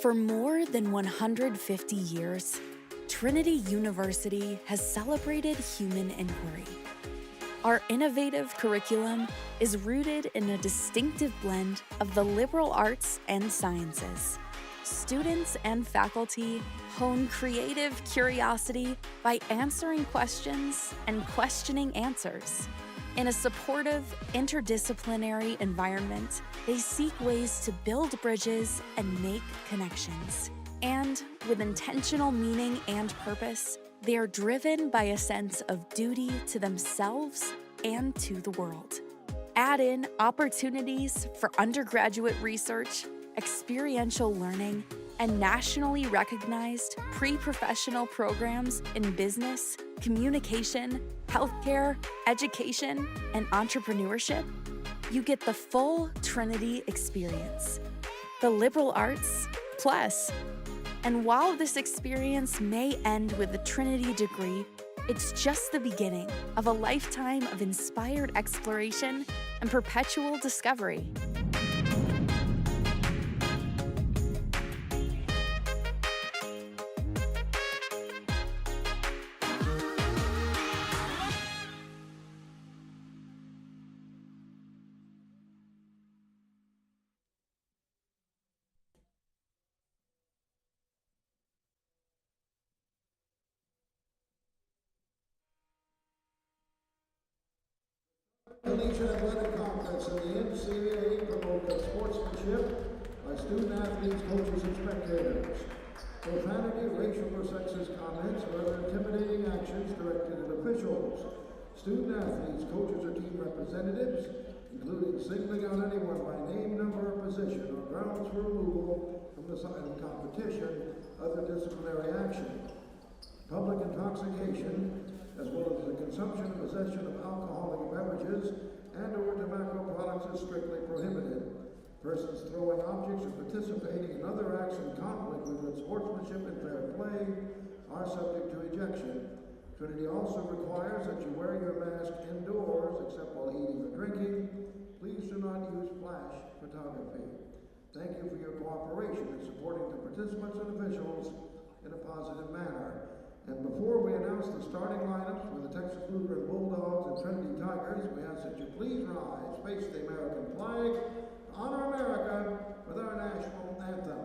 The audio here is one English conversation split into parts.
For more than 150 years, Trinity University has celebrated human inquiry. Our innovative curriculum is rooted in a distinctive blend of the liberal arts and sciences. Students and faculty hone creative curiosity by answering questions and questioning answers. In a supportive, interdisciplinary environment, they seek ways to build bridges and make connections. And with intentional meaning and purpose, they are driven by a sense of duty to themselves and to the world. Add in opportunities for undergraduate research, experiential learning, and nationally recognized pre-professional programs in business, communication, healthcare, education, and entrepreneurship, you get the full Trinity experience. The liberal arts plus. And while this experience may end with a Trinity degree, it's just the beginning of a lifetime of inspired exploration and perpetual discovery. Collegiate Athletic Conference in the NCAA promotes sportsmanship by student athletes, coaches, and spectators. Profanity, racial or sexist comments, or other intimidating actions directed at officials, student athletes, coaches, or team representatives, including singling out anyone by name, number, or position, or grounds for removal from the side of competition, other disciplinary action. Public intoxication, as well as the consumption and possession of alcoholic beverages and or tobacco products is strictly prohibited. Persons throwing objects or participating in other acts in conflict with good sportsmanship and fair play are subject to ejection. Trinity also requires that you wear your mask indoors except while eating or drinking. Please do not use flash photography. Thank you for your cooperation in supporting the participants and officials in a positive manner. And before we announce the starting lineups for the Texas Lutheran Bulldogs and Trinity Tigers, we ask that you please rise, face the American flag, honor America with our national anthem.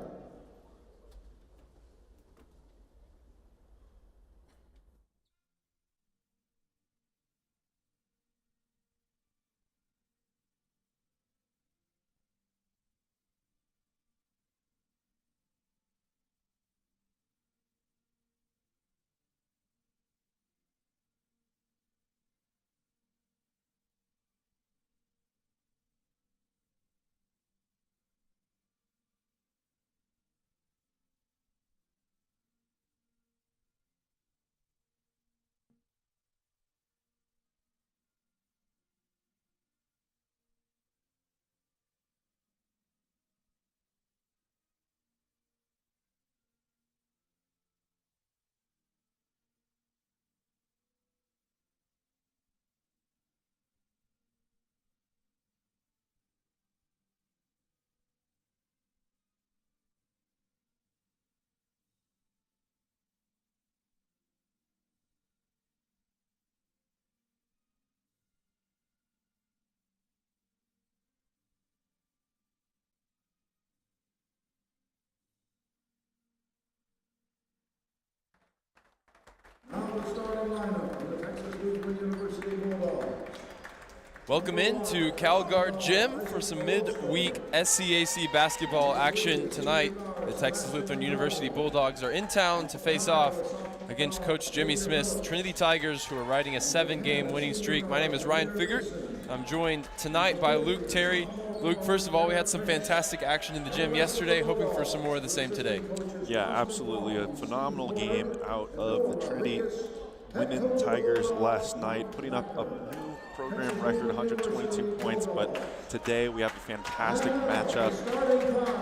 Now the starting lineup for the Texas Lutheran University Bulldogs. Welcome into CalGuard Gym for some midweek SCAC basketball action tonight. The Texas Lutheran University Bulldogs are in town to face off against Coach Jimmy Smith's Trinity Tigers, who are riding a 7-game winning streak. My name is Ryan Figert. I'm joined tonight by Luke Terry. Luke, first of all, we had some fantastic action in the gym yesterday, hoping for some more of the same today. Yeah, absolutely. A phenomenal game out of the Trinity Women Tigers last night, putting up a new program record, 122 points. But today we have a fantastic matchup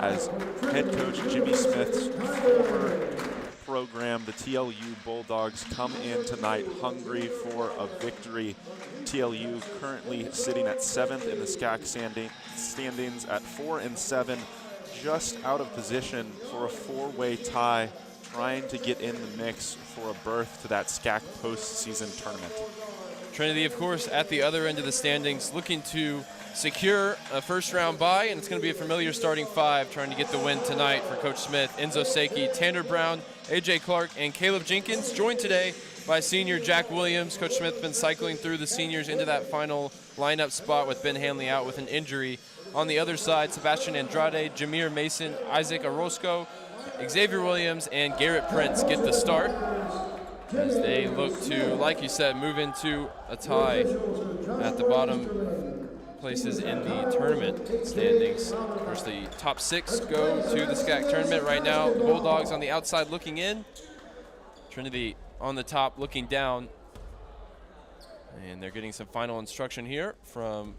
as head coach Jimmy Smith's former program, the TLU Bulldogs, come in tonight hungry for a victory. TLU currently sitting at 7th in the SCAC standings at 4-7, just out of position for a 4-way tie, trying to get in the mix for a berth to that SCAC postseason tournament. Trinity, of course, at the other end of the standings, looking to secure a first-round bye, and it's going to be a familiar starting 5 trying to get the win tonight for Coach Smith. Enzo Seki, Tanner Brown, A.J. Clark, and Caleb Jenkins, joined today by senior Jack Williams. Coach Smith been cycling through the seniors into that final lineup spot with Ben Hanley out with an injury. On the other side, Sebastian Andrade, Jameer Mason, Isaac Orozco, Xavier Williams, and Garrett Prince get the start as they look to, like you said, move into a tie at the bottom places in the tournament standings. Of course, the top 6 go to the SCAC tournament right now. The Bulldogs on the outside looking in. Trinity on the top looking down. And they're getting some final instruction here from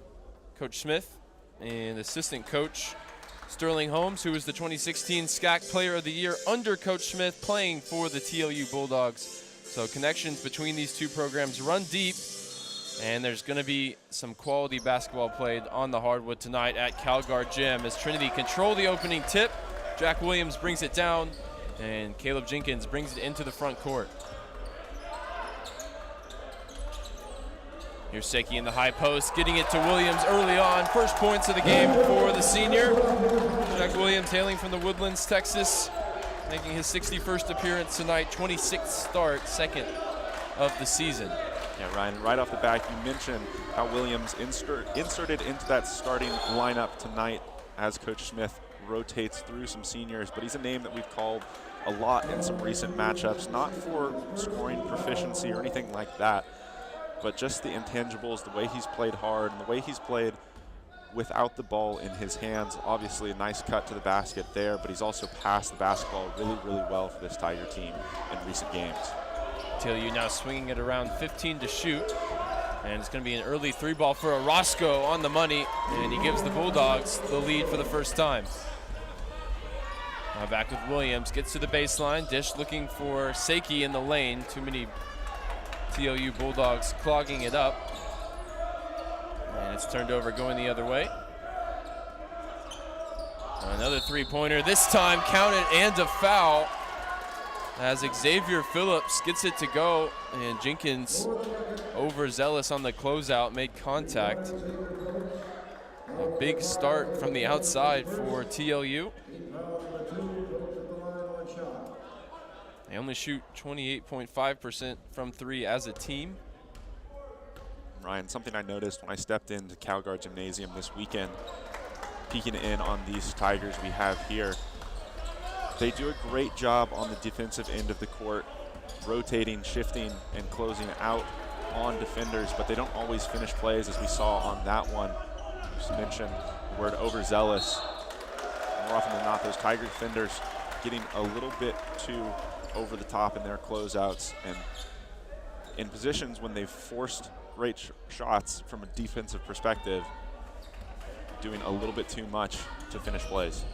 Coach Smith and assistant coach Sterling Holmes, who was the 2016 SCAC Player of the Year under Coach Smith, playing for the TLU Bulldogs. So connections between these two programs run deep, and there's going to be some quality basketball played on the hardwood tonight at CalGuard Gym as Trinity control the opening tip. Jack Williams brings it down, and Caleb Jenkins brings it into the front court. Here's Seki in the high post, getting it to Williams early on. First points of the game for the senior. Jack Williams, hailing from the Woodlands, Texas, making his 61st appearance tonight, 26th start, second of the season. Yeah, Ryan, right off the bat, you mentioned how Williams inserted into that starting lineup tonight as Coach Smith rotates through some seniors, but he's a name that we've called a lot in some recent matchups, not for scoring proficiency or anything like that, but just the intangibles, the way he's played hard, and the way he's played without the ball in his hands. Obviously a nice cut to the basket there, but he's also passed the basketball really, really well for this Tiger team in recent games. TLU now swinging it around 15 to shoot, and it's going to be an early 3-ball for Orozco on the money, and he gives the Bulldogs the lead for the first time. Now back with Williams, gets to the baseline, dish looking for Seki in the lane. Too many TLU Bulldogs clogging it up. And it's turned over, going the other way. Another 3-pointer, this time counted and a foul as Xavier Phillips gets it to go, and Jenkins, overzealous on the closeout, made contact. A big start from the outside for TLU. They only shoot 28.5% from 3 as a team. Ryan, something I noticed when I stepped into CalGuard Gymnasium this weekend, peeking in on these Tigers we have here, they do a great job on the defensive end of the court, rotating, shifting, and closing out on defenders, but they don't always finish plays, as we saw on that one. You just mentioned the word overzealous. More often than not, those Tiger defenders getting a little bit too over the top in their closeouts, and in positions when they've forced great shots from a defensive perspective, doing a little bit too much to finish plays.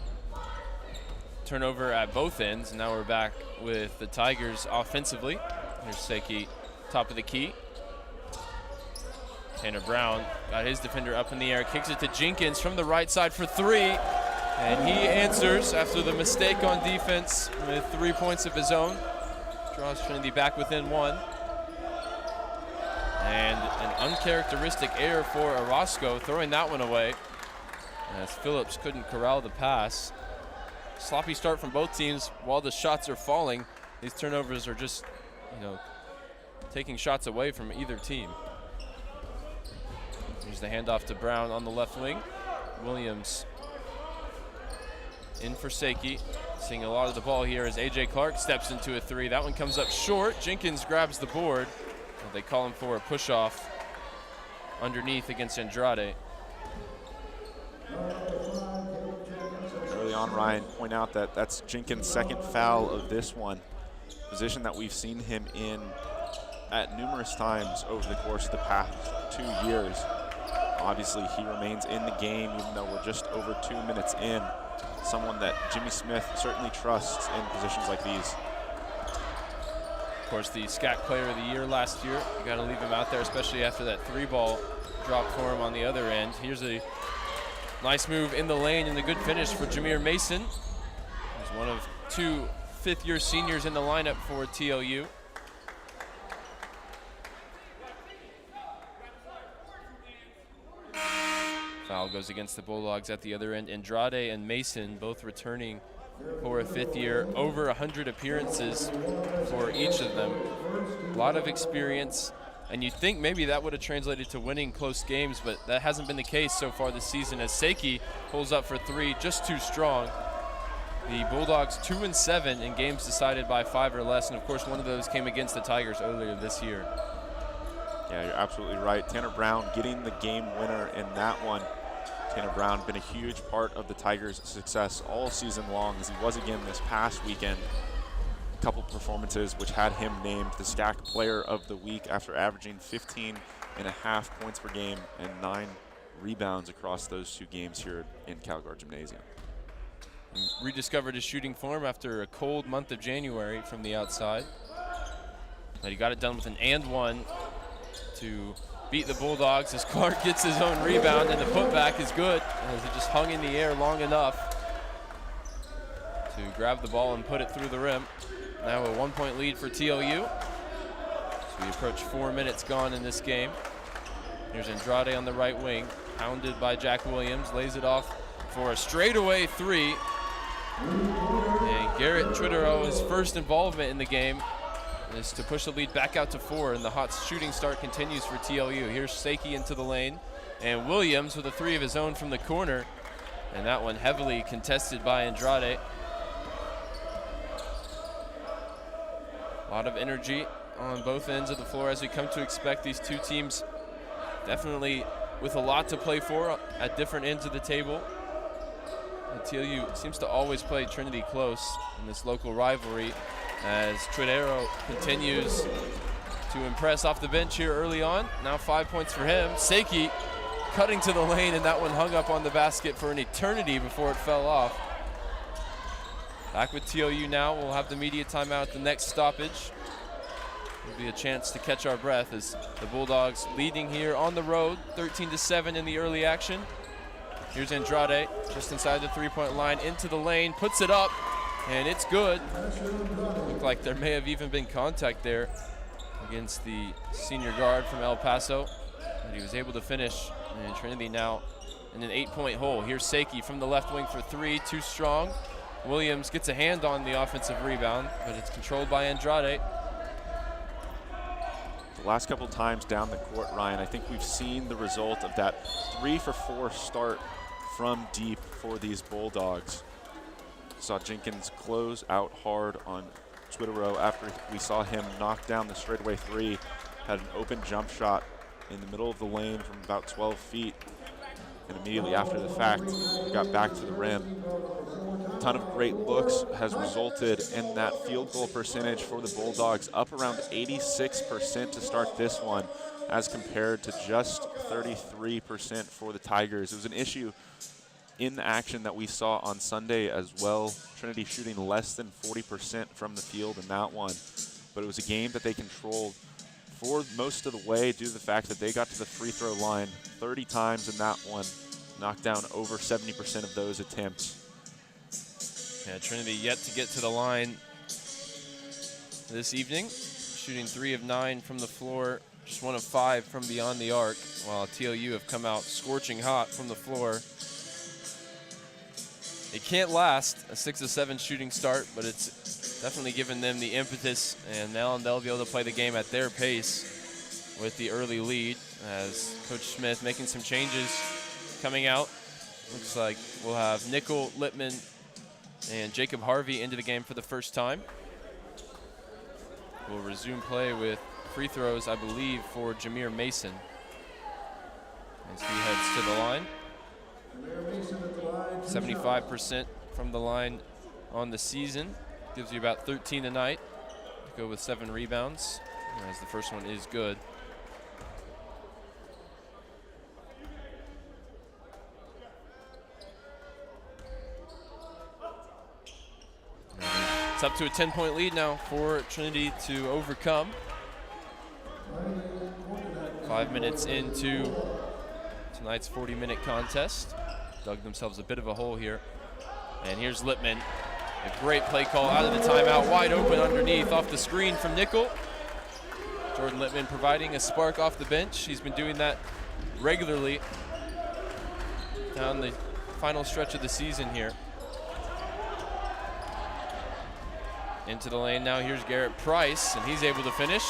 Turnover at both ends. Now we're back with the Tigers offensively. Here's Seki, top of the key. Tanner Brown got his defender up in the air, kicks it to Jenkins from the right side for 3. And he answers after the mistake on defense with 3 points of his own. Draws Trinity back within 1. And an uncharacteristic error for Orozco, throwing that one away as Phillips couldn't corral the pass. Sloppy start from both teams while the shots are falling. These turnovers are just, taking shots away from either team. Here's the handoff to Brown on the left wing. Williams in for Seki. Seeing a lot of the ball here as A.J. Clark steps into a 3. That one comes up short. Jenkins grabs the board. They call him for a push-off underneath against Andrade. Early on, Ryan, point out that that's Jenkins' second foul of this one, position that we've seen him in at numerous times over the course of the past 2 years. Obviously, he remains in the game even though we're just over 2 minutes in. Someone that Jimmy Smith certainly trusts in positions like these. course, the SCAC Player of the Year last year. You got to leave him out there, especially after that 3-ball drop for him on the other end. Here's a nice move in the lane and a good finish for Jameer Mason. He's one of 2 fifth-year seniors in the lineup for TLU. Foul goes against the Bulldogs at the other end. Andrade and Mason both returning for a 5th year, over 100 appearances for each of them. A lot of experience, and you'd think maybe that would have translated to winning close games, but that hasn't been the case so far this season, as Seiki pulls up for 3, just too strong. The Bulldogs 2-7 in games decided by 5 or less, and of course one of those came against the Tigers earlier this year. Yeah, you're absolutely right. Tanner Brown getting the game winner in that one. Tanner Brown been a huge part of the Tigers' success all season long, as he was again this past weekend. A couple performances which had him named the SCAC Player of the Week after averaging 15.5 points per game and 9 rebounds across those 2 games here in CalGuard Gymnasium. Rediscovered his shooting form after a cold month of January from the outside. But he got it done with an and-one to beat the Bulldogs as Clark gets his own rebound, and the putback is good as it just hung in the air long enough to grab the ball and put it through the rim. Now a 1-point lead for TLU. So we approach 4 minutes gone in this game. Here's Andrade on the right wing, pounded by Jack Williams, lays it off for a straightaway 3. And Garrett Tritero, his first involvement in the game, is to push the lead back out to 4, and the hot shooting start continues for TLU. Here's Seiki into the lane, and Williams with a 3 of his own from the corner, and that one heavily contested by Andrade. A lot of energy on both ends of the floor, as we come to expect. These 2 teams definitely with a lot to play for at different ends of the table. And TLU seems to always play Trinity close in this local rivalry, as Trinero continues to impress off the bench here early on. Now 5 points for him. Seiki cutting to the lane, and that one hung up on the basket for an eternity before it fell off. Back with TLU now. We'll have the media timeout at the next stoppage. It'll be a chance to catch our breath as the Bulldogs leading here on the road, 13-7 in the early action. Here's Andrade just inside the 3-point line, into the lane, puts it up, and it's good. Looked like there may have even been contact there against the senior guard from El Paso, but he was able to finish. And Trinity now in an 8-point hole. Here's Seiki from the left wing for 3, too strong. Williams gets a hand on the offensive rebound, but it's controlled by Andrade. The last couple times down the court, Ryan, I think we've seen the result of that 3-for-4 start from deep for these Bulldogs. Saw Jenkins close out hard on Twittero after we saw him knock down the straightaway 3. Had an open jump shot in the middle of the lane from about 12 feet. And immediately after the fact, got back to the rim. A ton of great looks has resulted in that field goal percentage for the Bulldogs up around 86% to start this one, as compared to just 33% for the Tigers. It was an issue in the action that we saw on Sunday as well. Trinity shooting less than 40% from the field in that one. But it was a game that they controlled for most of the way due to the fact that they got to the free throw line 30 times in that one, knocked down over 70% of those attempts. Yeah, Trinity yet to get to the line this evening, shooting 3 of 9 from the floor, just 1 of 5 from beyond the arc, while TLU have come out scorching hot from the floor. It can't last a 6 of 7 shooting start, but it's definitely given them the impetus, and now they'll be able to play the game at their pace with the early lead, as Coach Smith making some changes coming out. Looks like we'll have Nickel, Lippman, and Jacob Harvey into the game for the first time. We'll resume play with free throws, I believe, for Jameer Mason as he heads to the line. 75% from the line on the season. Gives you about 13 a night. Go with 7 rebounds, as the first one is good. It's up to a 10-point lead now for Trinity to overcome. 5 minutes into tonight's 40-minute contest. Dug themselves a bit of a hole here. And here's Lippman. A great play call out of the timeout, wide open underneath off the screen from Nickel. Jordan Lippman providing a spark off the bench. He's been doing that regularly down the final stretch of the season here. Into the lane now, here's Garrett Price, and he's able to finish.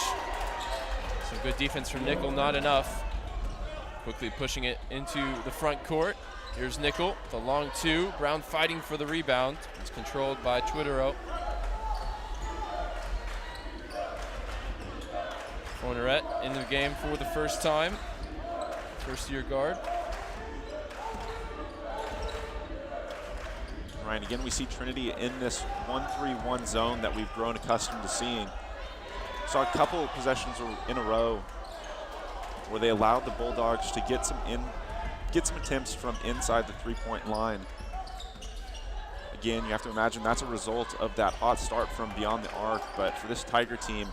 Some good defense from Nickel, not enough. Quickly pushing it into the front court. Here's Nickel, the long two. Brown fighting for the rebound. It's controlled by Twittero. Fourneret in the game for the first time. First-year guard. Ryan, again, we see Trinity in this 1-3-1 zone that we've grown accustomed to seeing. Saw a couple of possessions in a row where they allowed the Bulldogs to get some attempts from inside the three-point line. Again, you have to imagine that's a result of that hot start from beyond the arc, but for this Tiger team,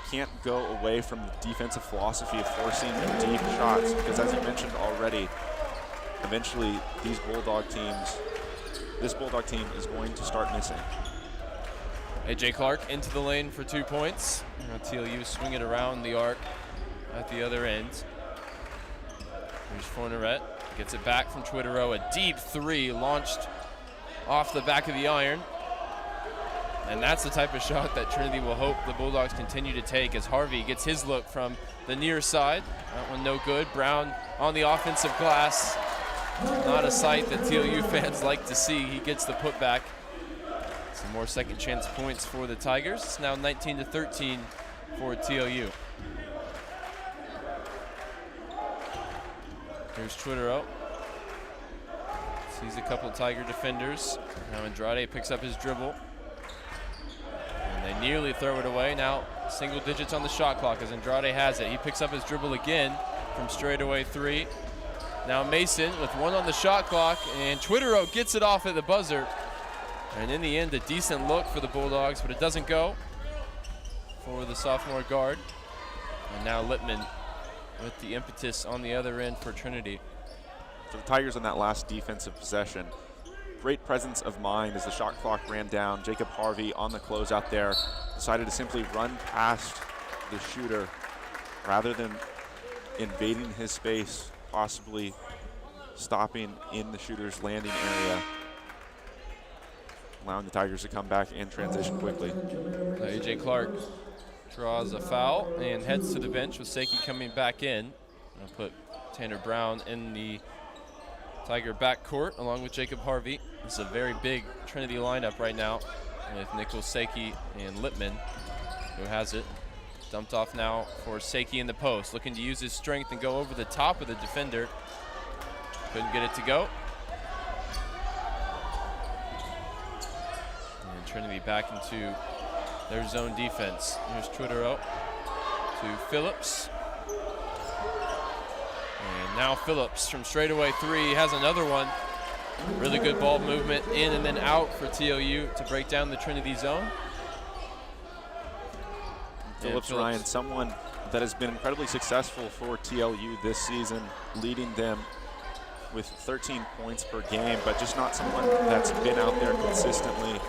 can't go away from the defensive philosophy of forcing deep shots, because as you mentioned already, eventually this Bulldog team is going to start missing. A.J. Clark into the lane for 2 points. TLU swing it around the arc at the other end. Here's Fourneret, gets it back from Twittero. A deep three launched off the back of the iron. And that's the type of shot that Trinity will hope the Bulldogs continue to take as Harvey gets his look from the near side. That one no good. Brown on the offensive glass. Not a sight that TLU fans like to see. He gets the putback. Some more second chance points for the Tigers. It's now 19-13 for TLU. Here's Twittero. Sees a couple of Tiger defenders. Now Andrade picks up his dribble. And they nearly throw it away. Now single digits on the shot clock as Andrade has it. He picks up his dribble again from straightaway three. Now Mason with one on the shot clock, and Twittero gets it off at the buzzer. And in the end, a decent look for the Bulldogs, but it doesn't go for the sophomore guard. And now Lippman with the impetus on the other end for Trinity. For the Tigers on that last defensive possession, great presence of mind as the shot clock ran down. Jacob Harvey on the closeout there decided to simply run past the shooter rather than invading his space, possibly stopping in the shooter's landing area, allowing the Tigers to come back and transition quickly. A.J. Clark draws a foul and heads to the bench with Seiki coming back in. I'll put Tanner Brown in the Tiger backcourt along with Jacob Harvey. This is a very big Trinity lineup right now with Nichols, Seiki, and Lippman, who has it. Dumped off now for Seiki in the post, looking to use his strength and go over the top of the defender. Couldn't get it to go. And Trinity back into their zone defense. Here's Twittero to Phillips. And now Phillips from straightaway three has another one. Really good ball movement in and then out for TLU to break down the Trinity zone. Phillips, Ryan, someone that has been incredibly successful for TLU this season, leading them with 13 points per game, but just not someone that's been out there consistently.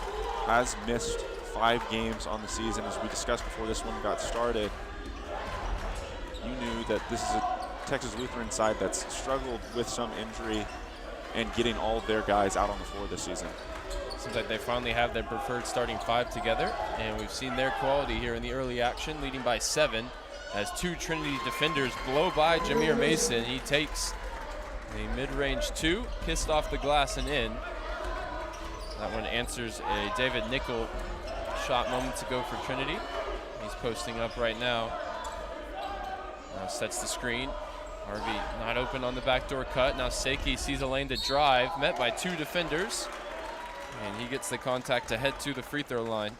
Has missed 5 games on the season. As we discussed before this one got started, you knew that this is a Texas Lutheran side that's struggled with some injury and getting all of their guys out on the floor this season. Seems like they finally have their preferred starting 5 together, and we've seen their quality here in the early action, leading by 7 as 2 Trinity defenders blow by Jameer Mason. He takes a mid-range 2, kissed off the glass and in. That one answers a David Nickel shot moments ago for Trinity. He's posting up right now. Now sets the screen. Harvey not open on the backdoor cut. Now Seiki sees a lane to drive, met by 2 defenders. And he gets the contact to head to the free throw line.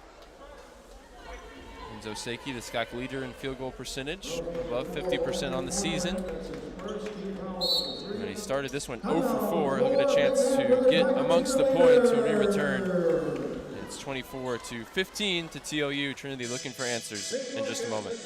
Enzo Seiki, the SCAC leader in field goal percentage, above 50% on the season. And he started this one 0 for 4. He'll get a chance to get amongst the points when we return. It's 24-15 to TLU. Trinity looking for answers in just a moment.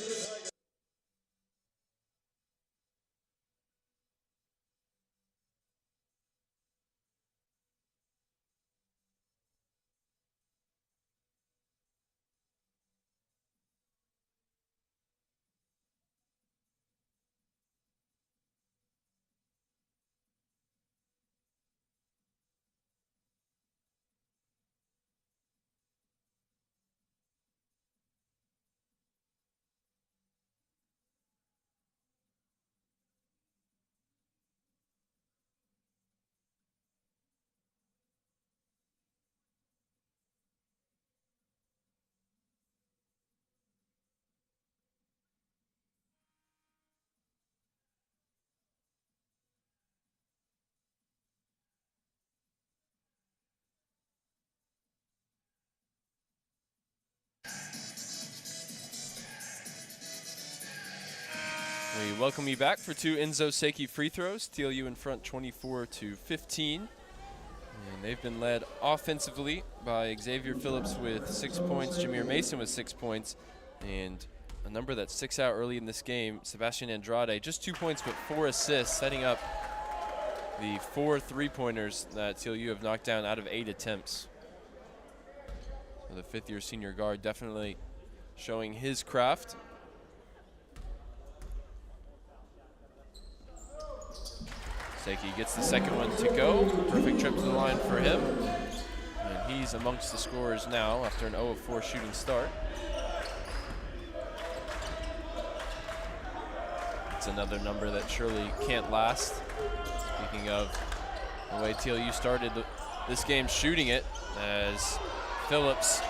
We welcome you back for 2 Enzo Seiki free throws. TLU in front 24-15. And they've been led offensively by Xavier Phillips with 6 points, Jameer Mason with 6 points, and a number that sticks out early in this game, Sebastian Andrade, just 2 points but 4 assists, setting up the 4 3-pointers that TLU have knocked down out of 8 attempts. So the 5th-year senior guard definitely showing his craft. Seiki gets the second one to go. Perfect trip to the line for him. And he's amongst the scorers now after an 0 of 4 shooting start. It's another number that surely can't last. Speaking of the way TLU started this game shooting it, as Phillips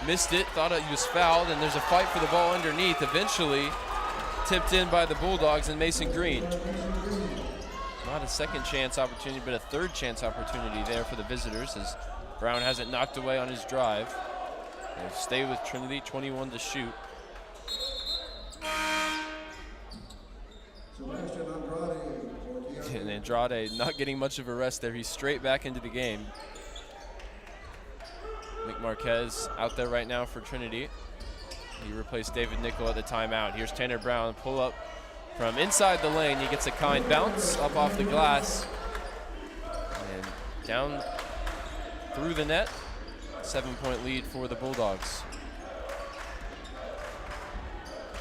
missed it, thought he was fouled, and there's a fight for the ball underneath. Eventually tipped in by the Bulldogs and Mason Green. Not a second chance opportunity, but a third chance opportunity there for the visitors, as Brown has it knocked away on his drive. They'll stay with Trinity, 21 to shoot. And Andrade not getting much of a rest there. He's straight back into the game. Nick Marquez out there right now for Trinity. He replaced David Nickel at the timeout. Here's Tanner Brown, pull up from inside the lane. He gets a kind bounce up off the glass and down through the net. 7-point lead for the Bulldogs.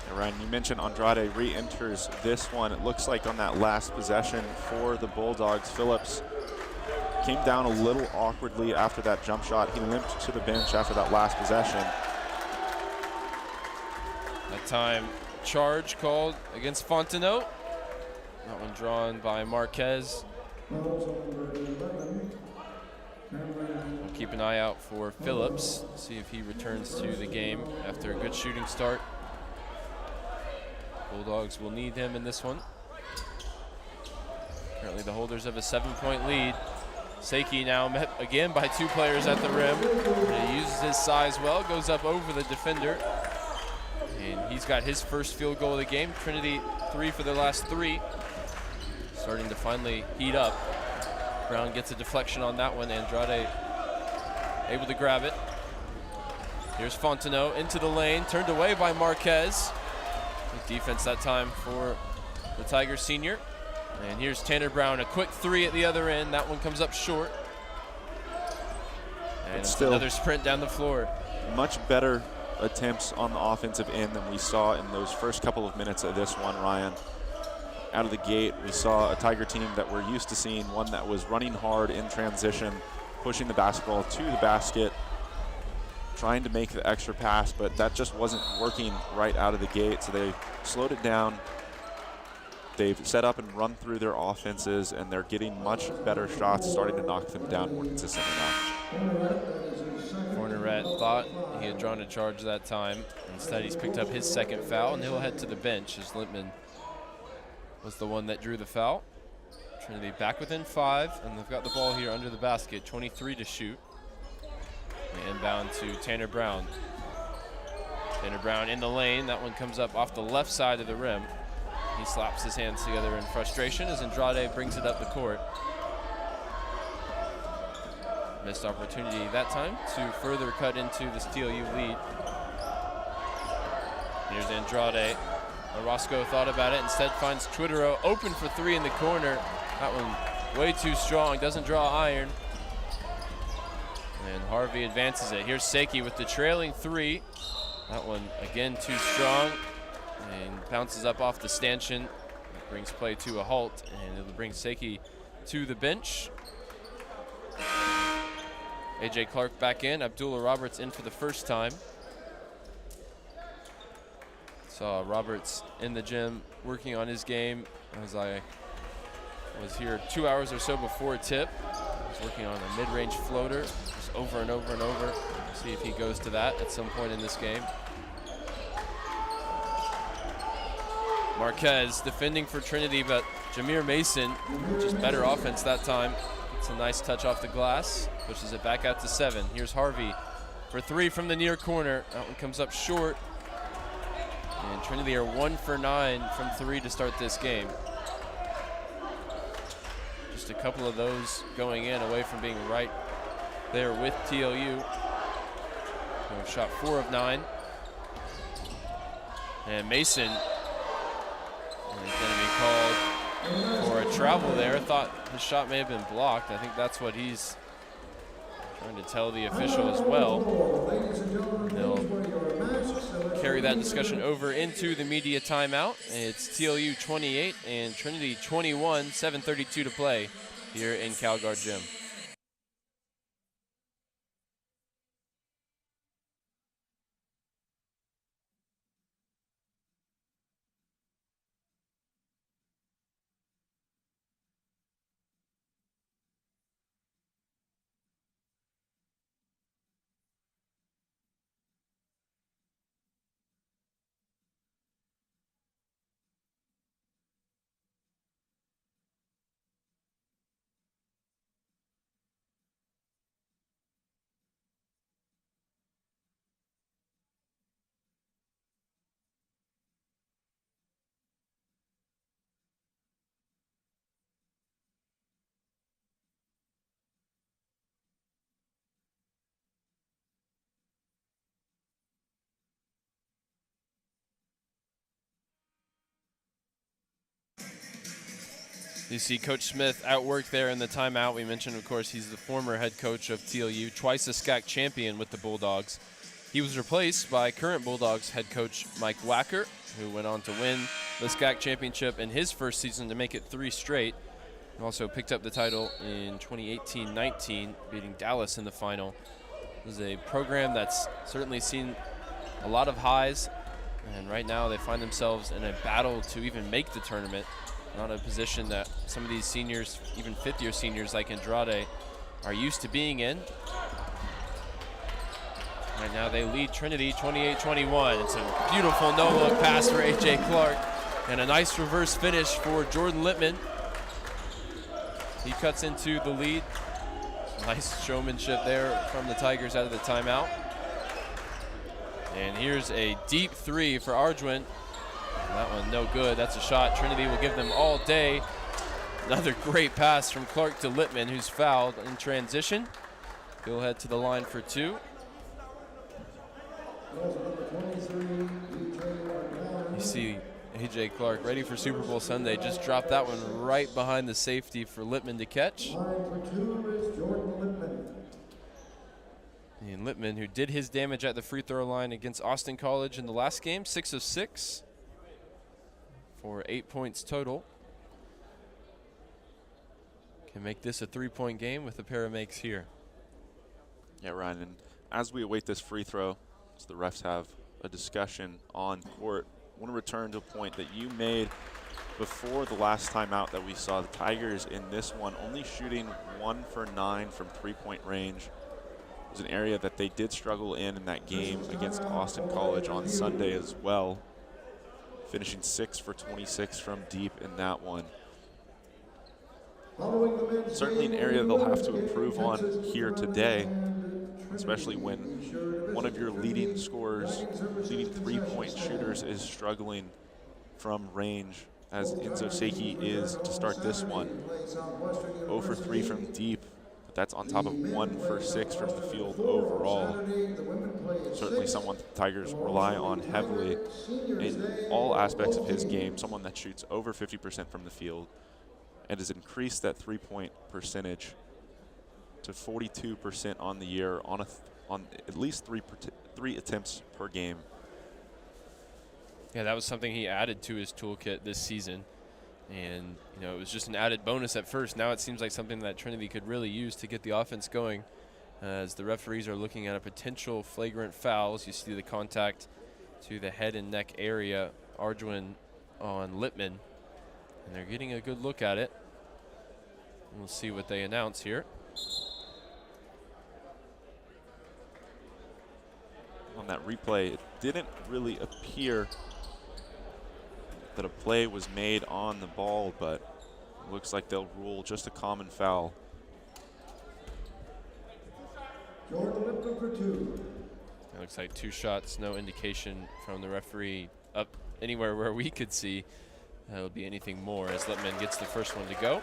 And Ryan, you mentioned Andrade re-enters this one. It looks like on that last possession for the Bulldogs, Phillips came down a little awkwardly after that jump shot. He limped to the bench after that last possession. That time, charge called against Fontenot. That one drawn by Marquez. We'll keep an eye out for Phillips, see if he returns to the game after a good shooting start. Bulldogs will need him in this one. Currently the holders of a 7-point lead. Seiki now met again by 2 players at the rim. And he uses his size well, goes up over the defender. And he's got his first field goal of the game. Trinity 3 for their last 3. Starting to finally heat up. Brown gets a deflection on that one. Andrade able to grab it. Here's Fontenot into the lane, turned away by Marquez. Good defense that time for the Tigers senior. And here's Tanner Brown, a quick 3 at the other end. That one comes up short. And it's still another sprint down the floor. Much better attempts on the offensive end than we saw in those first couple of minutes of this one, Ryan. Out of the gate, we saw a Tiger team that we're used to seeing, one that was running hard in transition, pushing the basketball to the basket, trying to make the extra pass, but that just wasn't working right out of the gate, so they slowed it down. They've set up and run through their offenses, and they're getting much better shots, starting to knock them down more consistently now. Cornerette thought he had drawn a charge that time. Instead, he's picked up his second foul, and he'll head to the bench as Lippman was the one that drew the foul. Trinity back within 5, and they've got the ball here under the basket, 23 to shoot. The inbound to Tanner Brown. Tanner Brown in the lane. That one comes up off the left side of the rim. He slaps his hands together in frustration as Andrade brings it up the court. Missed opportunity that time to further cut into this TLU lead. Here's Andrade. Orozco thought about it, instead finds Twitero open for three in the corner. That one way too strong, doesn't draw iron. And Harvey advances it. Here's Seiki with the trailing three. That one again too strong and bounces up off the stanchion. It brings play to a halt, and it'll bring Seiki to the bench. AJ Clark back in, Abdullah Roberts in for the first time. Saw Roberts in the gym working on his game as I was here 2 hours or so before tip. He's working on a mid-range floater, just over and over and over. See if he goes to that at some point in this game. Marquez defending for Trinity, but Jameer Mason, just better offense that time. It's a nice touch off the glass, pushes it back out to 7. Here's Harvey for three from the near corner. That one comes up short. And Trinity are 1 for 9 from three to start this game. Just a couple of those going in, away from being right there with TLU. Who shot 4 of 9. And Mason is going to be called for a travel there. Thought his shot may have been blocked. I think that's what he's trying to tell the official as well. They'll carry that discussion over into the media timeout. It's TLU 28 and Trinity 21, 7:32 to play here in CalGuard Gym. You see Coach Smith at work there in the timeout. We mentioned, of course, he's the former head coach of TLU, twice a SCAC champion with the Bulldogs. He was replaced by current Bulldogs head coach Mike Wacker, who went on to win the SCAC championship in his first season to make it 3 straight. He also picked up the title in 2018-19, beating Dallas in the final. This is a program that's certainly seen a lot of highs, and right now they find themselves in a battle to even make the tournament. Not a position that some of these seniors, even fifth-year seniors like Andrade, are used to being in. Right now they lead Trinity 28-21. It's a beautiful no-look pass for A.J. Clark and a nice reverse finish for Jordan Littman. He cuts into the lead. Nice showmanship there from the Tigers out of the timeout. And here's a deep three for Arjuin. That one no good. That's a shot Trinity will give them all day. Another great pass from Clark to Littman, who's fouled in transition. He'll head to the line for 2. You see A.J. Clark ready for Super Bowl Sunday. Just dropped that one right behind the safety for Littman to catch. And Littman, who did his damage at the free throw line against Austin College in the last game, 6 of 6. For 8 points total. Can make this a 3-point game with a pair of makes here. Yeah, Ryan, and as we await this free throw, as the refs have a discussion on court, I want to return to a point that you made before the last time out that we saw the Tigers in this one only shooting 1 for 9 from 3-point range. It was an area that they did struggle in that game against Austin College on Sunday as well. Finishing 6 for 26 from deep in that one. Certainly an area they'll have to improve on here today, especially when one of your leading scorers, leading 3-point shooters is struggling from range, as Enzo Seiki is to start this one. 0 for 3 from deep. The That's on top of 1 for 6 from the field overall. Certainly someone the Tigers rely on heavily in all aspects of his game, someone that shoots over 50% from the field and has increased that three-point percentage to 42% on the year on at least three attempts per game. Yeah, that was something he added to his toolkit this season. And, you know, it was just an added bonus at first. Now it seems like something that Trinity could really use to get the offense going. As the referees are looking at a potential flagrant fouls, you see the contact to the head and neck area, Arjuin on Lippman. And they're getting a good look at it. And we'll see what they announce here. On that replay, it didn't really appear that a play was made on the ball, but it looks like they'll rule just a common foul. Jordan Lippman for 2. It looks like 2 shots, no indication from the referee up anywhere where we could see. That'll be anything more as Lippman gets the first one to go.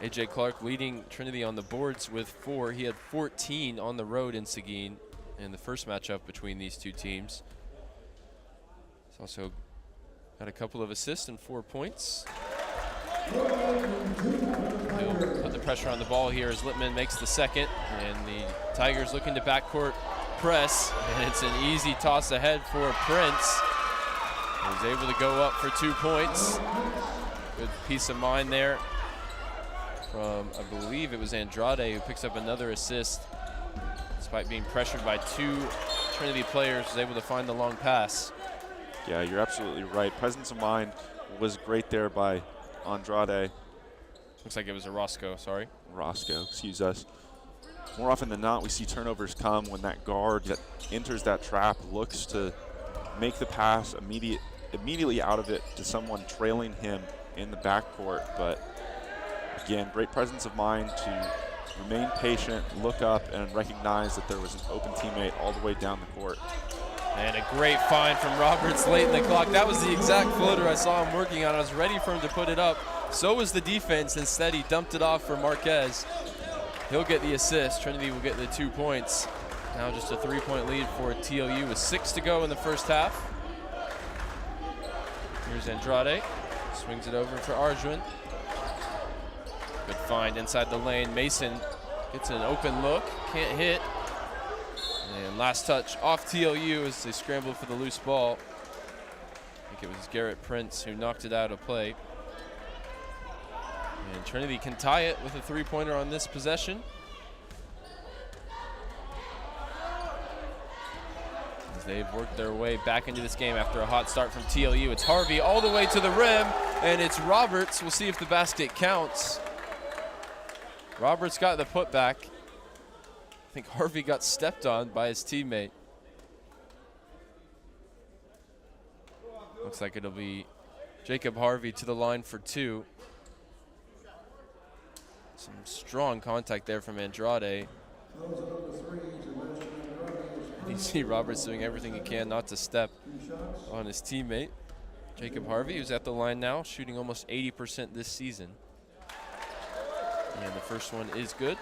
AJ Clark leading Trinity on the boards with 4. He had 14 on the road in Seguin in the first matchup between these two teams. He's also got a couple of assists and 4 points. He'll put the pressure on the ball here as Lippman makes the second, and the Tigers looking to backcourt press, and it's an easy toss ahead for Prince. He's able to go up for 2 points. Good peace of mind there from, I believe it was Andrade, who picks up another assist. Despite being pressured by 2 Trinity players, was able to find the long pass. Yeah, you're absolutely right. Presence of mind was great there by Andrade. Looks like it was a Roscoe, sorry. Roscoe, excuse us. More often than not, we see turnovers come when that guard that enters that trap looks to make the pass immediately out of it to someone trailing him in the backcourt. But again, great presence of mind to remain patient, look up, and recognize that there was an open teammate all the way down the court. And a great find from Roberts late in the clock. That was the exact floater I saw him working on. I was ready for him to put it up. So was the defense. Instead, he dumped it off for Marquez. He'll get the assist. Trinity will get the 2 points. Now just a 3-point lead for TLU with 6 to go in the first half. Here's Andrade. Swings it over for Arjuin. Good find inside the lane. Mason gets an open look. Can't hit. And last touch off TLU as they scramble for the loose ball. I think it was Garrett Prince who knocked it out of play. And Trinity can tie it with a 3-pointer on this possession. As they've worked their way back into this game after a hot start from TLU. It's Harvey all the way to the rim, and it's Roberts. We'll see if the basket counts. Roberts got the putback. I think Harvey got stepped on by his teammate. Looks like it'll be Jacob Harvey to the line for 2. Some strong contact there from Andrade. And you see Roberts doing everything he can not to step on his teammate. Jacob Harvey, who's at the line now, shooting almost 80% this season. And the first one is good.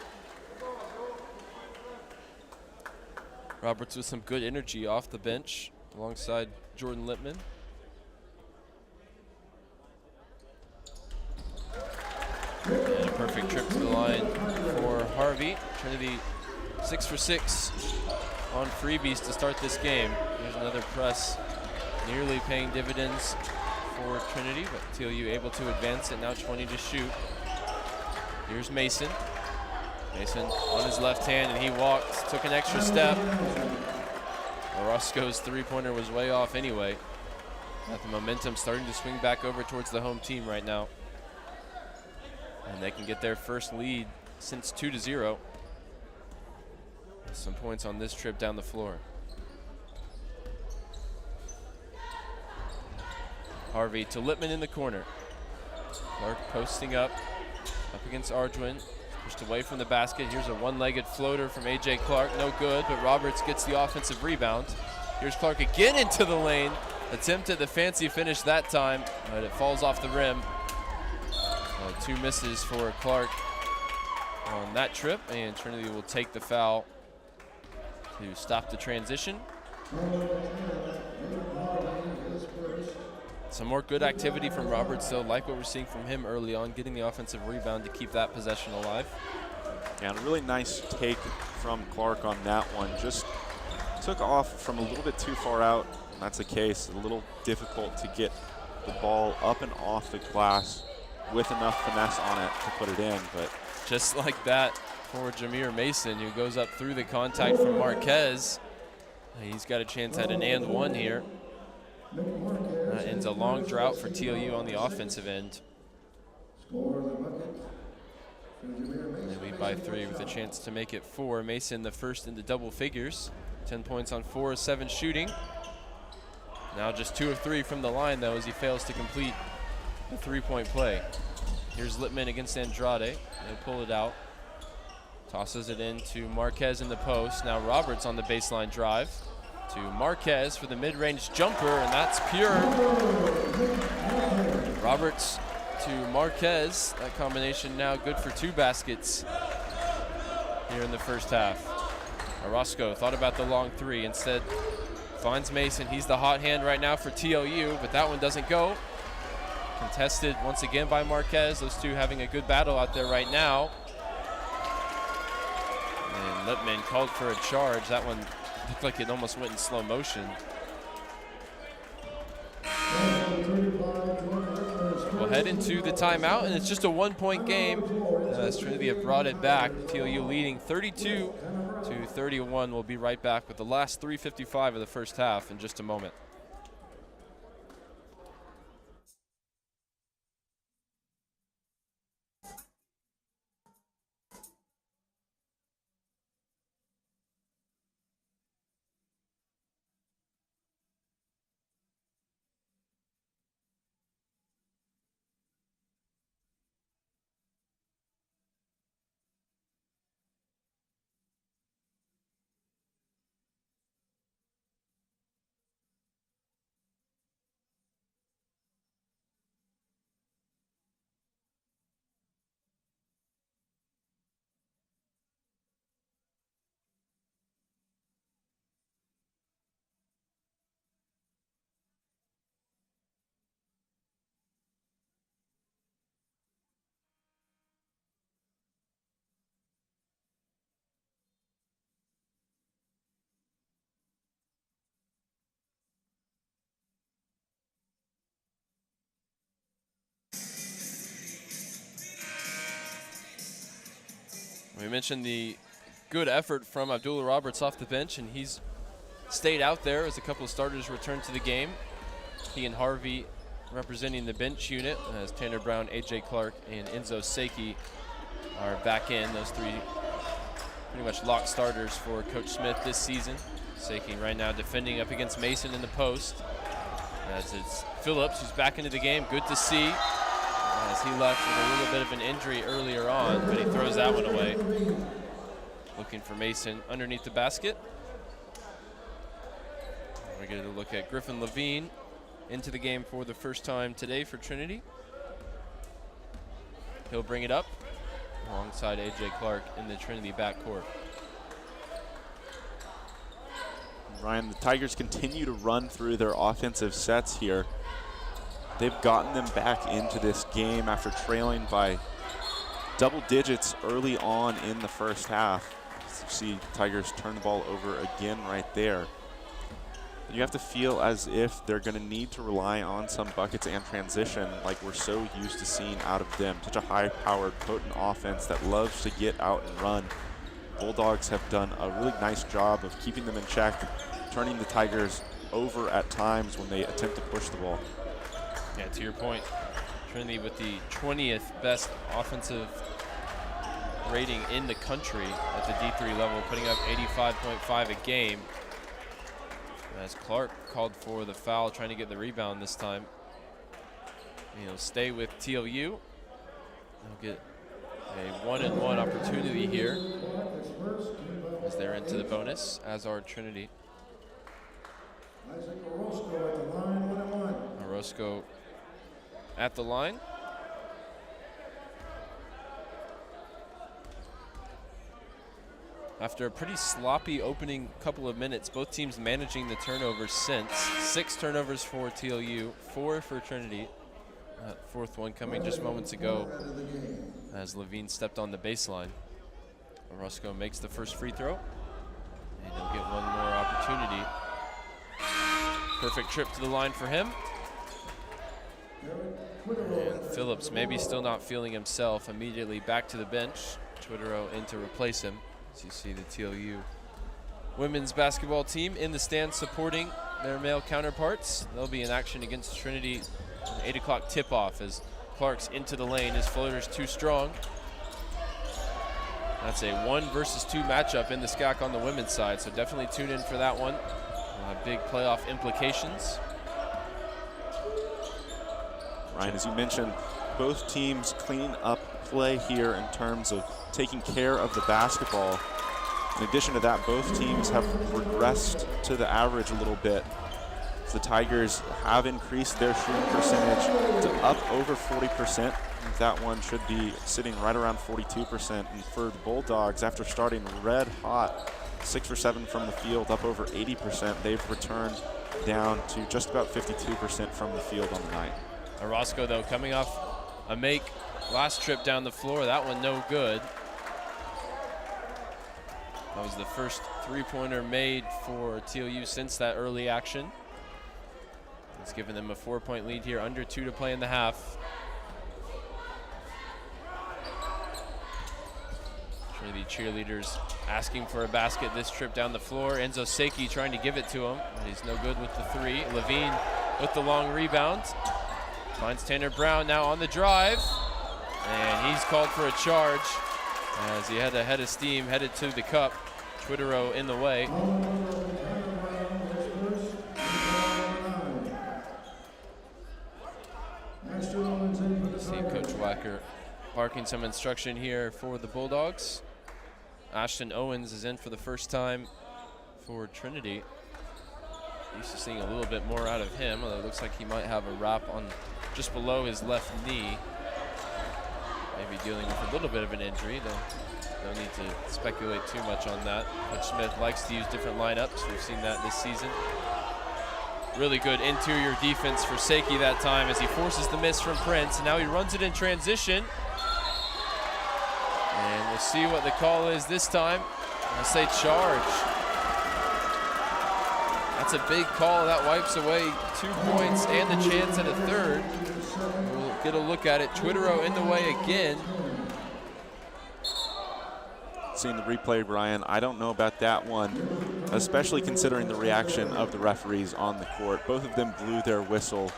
Roberts with some good energy off the bench alongside Jordan Lippman. And a perfect trip to the line for Harvey. Trinity 6 for 6 on freebies to start this game. Here's another press, nearly paying dividends for Trinity, but TLU able to advance it, now 20 to shoot. Here's Mason. Mason on his left hand, and he walked, took an extra step. Orozco's 3-pointer was way off anyway. Got the momentum starting to swing back over towards the home team right now. And they can get their first lead since 2-0. Some points on this trip down the floor. Harvey to Lippman in the corner. Clark posting up against Arjuin. Pushed away from the basket. Here's a one-legged floater from AJ Clark. No good, but Roberts gets the offensive rebound. Here's Clark again into the lane. Attempted the fancy finish that time, but it falls off the rim. 2 misses for Clark. on that trip, and Trinity will take the foul to stop the transition. Some more good activity from Roberts, though, like what we're seeing from him early on, getting the offensive rebound to keep that possession alive. Yeah, and a really nice take from Clark on that one. Just took off from a little bit too far out, and that's the case. A little difficult to get the ball up and off the glass with enough finesse on it to put it in. But just like that for Jameer Mason, who goes up through the contact from Marquez. He's got a chance at an and one here. That ends a long drought for TLU on the offensive end. They lead by 3 with a chance to make it 4. Mason the first in the double figures. 10 points on 4 of 7 shooting. Now just 2 of 3 from the line, though, as he fails to complete the 3-point play. Here's Lippman against Andrade. He'll pull it out. Tosses it in to Marquez in the post. Now Roberts on the baseline drive to Marquez for the mid-range jumper, and that's pure. Roberts to Marquez. That combination now good for 2 baskets here in the first half. Orozco thought about the long 3. Instead, finds Mason. He's the hot hand right now for TLU, but that one doesn't go. Contested once again by Marquez. Those two having a good battle out there right now. And Lippman called for a charge. That one looked like it almost went in slow motion. We'll head into the timeout, and it's just a 1-point game. As Trinity have brought it back. TLU leading 32-31. We'll be right back with the last 3:55 of the first half in just a moment. We mentioned the good effort from Abdullah Roberts off the bench, and he's stayed out there as a couple of starters returned to the game. He and Harvey representing the bench unit, as Tanner Brown, AJ Clark, and Enzo Seiki are back in. Those 3 pretty much locked starters for Coach Smith this season. Seiki right now defending up against Mason in the post, as it's Phillips who's back into the game. Good to see, as he left with a little bit of an injury earlier on, but he throws that one away. Looking for Mason underneath the basket. We're going to look at Griffin Levine into the game for the first time today for Trinity. He'll bring it up alongside AJ Clark in the Trinity backcourt. Ryan, the Tigers continue to run through their offensive sets here. They've gotten them back into this game after trailing by double digits early on in the first half. You see Tigers turn the ball over again right there. You have to feel as if they're going to need to rely on some buckets and transition like we're so used to seeing out of them. Such a high-powered, potent offense that loves to get out and run. Bulldogs have done a really nice job of keeping them in check, turning the Tigers over at times when they attempt to push the ball. Yeah, to your point, Trinity with the 20th best offensive rating in the country at the D3 level, putting up 85.5 a game. As Clark called for the foul, trying to get the rebound this time. He'll stay with TLU. He'll get a 1-and-1 opportunity here as they're into the bonus, as are Trinity. Orozco at the line. after a pretty sloppy opening couple of minutes. Both teams managing the turnovers since. 6 turnovers for TLU, 4 for Trinity. Fourth one coming just moments ago as Levine stepped on the baseline. Orozco makes the first free throw, and he'll get one more opportunity. Perfect trip to the line for him. And Phillips maybe still not feeling himself, immediately back to the bench. Twitterow in to replace him. As you see the TLU women's basketball team in the stands supporting their male counterparts. They'll be in action against Trinity. An 8 o'clock tip-off as Clark's into the lane. His floater's too strong. That's a 1 versus 2 matchup in the SCAC on the women's side, so definitely tune in for that one. Big playoff implications. Ryan, as you mentioned, both teams cleaning up play here in terms of taking care of the basketball. In addition to that, both teams have regressed to the average a little bit. The Tigers have increased their shooting percentage to up over 40%. That one should be sitting right around 42%. And for the Bulldogs, after starting red hot, 6 for 7 from the field, up over 80%, they've returned down to just about 52% from the field on the night. Orozco, though, coming off a make last trip down the floor. That one no good. That was the first three-pointer made for TLU since that early action. It's given them a 4-point lead here, under 2 to play in the half. Trinity cheerleaders asking for a basket this trip down the floor. Enzo Seiki trying to give it to him, but he's no good with the 3. Levine with the long rebound. Finds Tanner Brown now on the drive, and he's called for a charge as he had a head of steam headed to the cup. Twitterow in the way. See Coach Wacker barking some instruction here for the Bulldogs. Ashton Owens is in for the first time for Trinity. Used to seeing a little bit more out of him, although it looks like he might have a wrap on just below his left knee. Maybe dealing with a little bit of an injury. No need to speculate too much on that. Coach Smith likes to use different lineups. We've seen that this season. Really good interior defense for Seiki that time as he forces the miss from Prince. And now he runs it in transition. And we'll see what the call is this time. I'll say charge. That's a big call. That wipes away 2 points and the chance at a third. We'll get a look at it. Twitterow in the way again. Seeing the replay, Brian, I don't know about that one, especially considering the reaction of the referees on the court. Both of them blew their whistle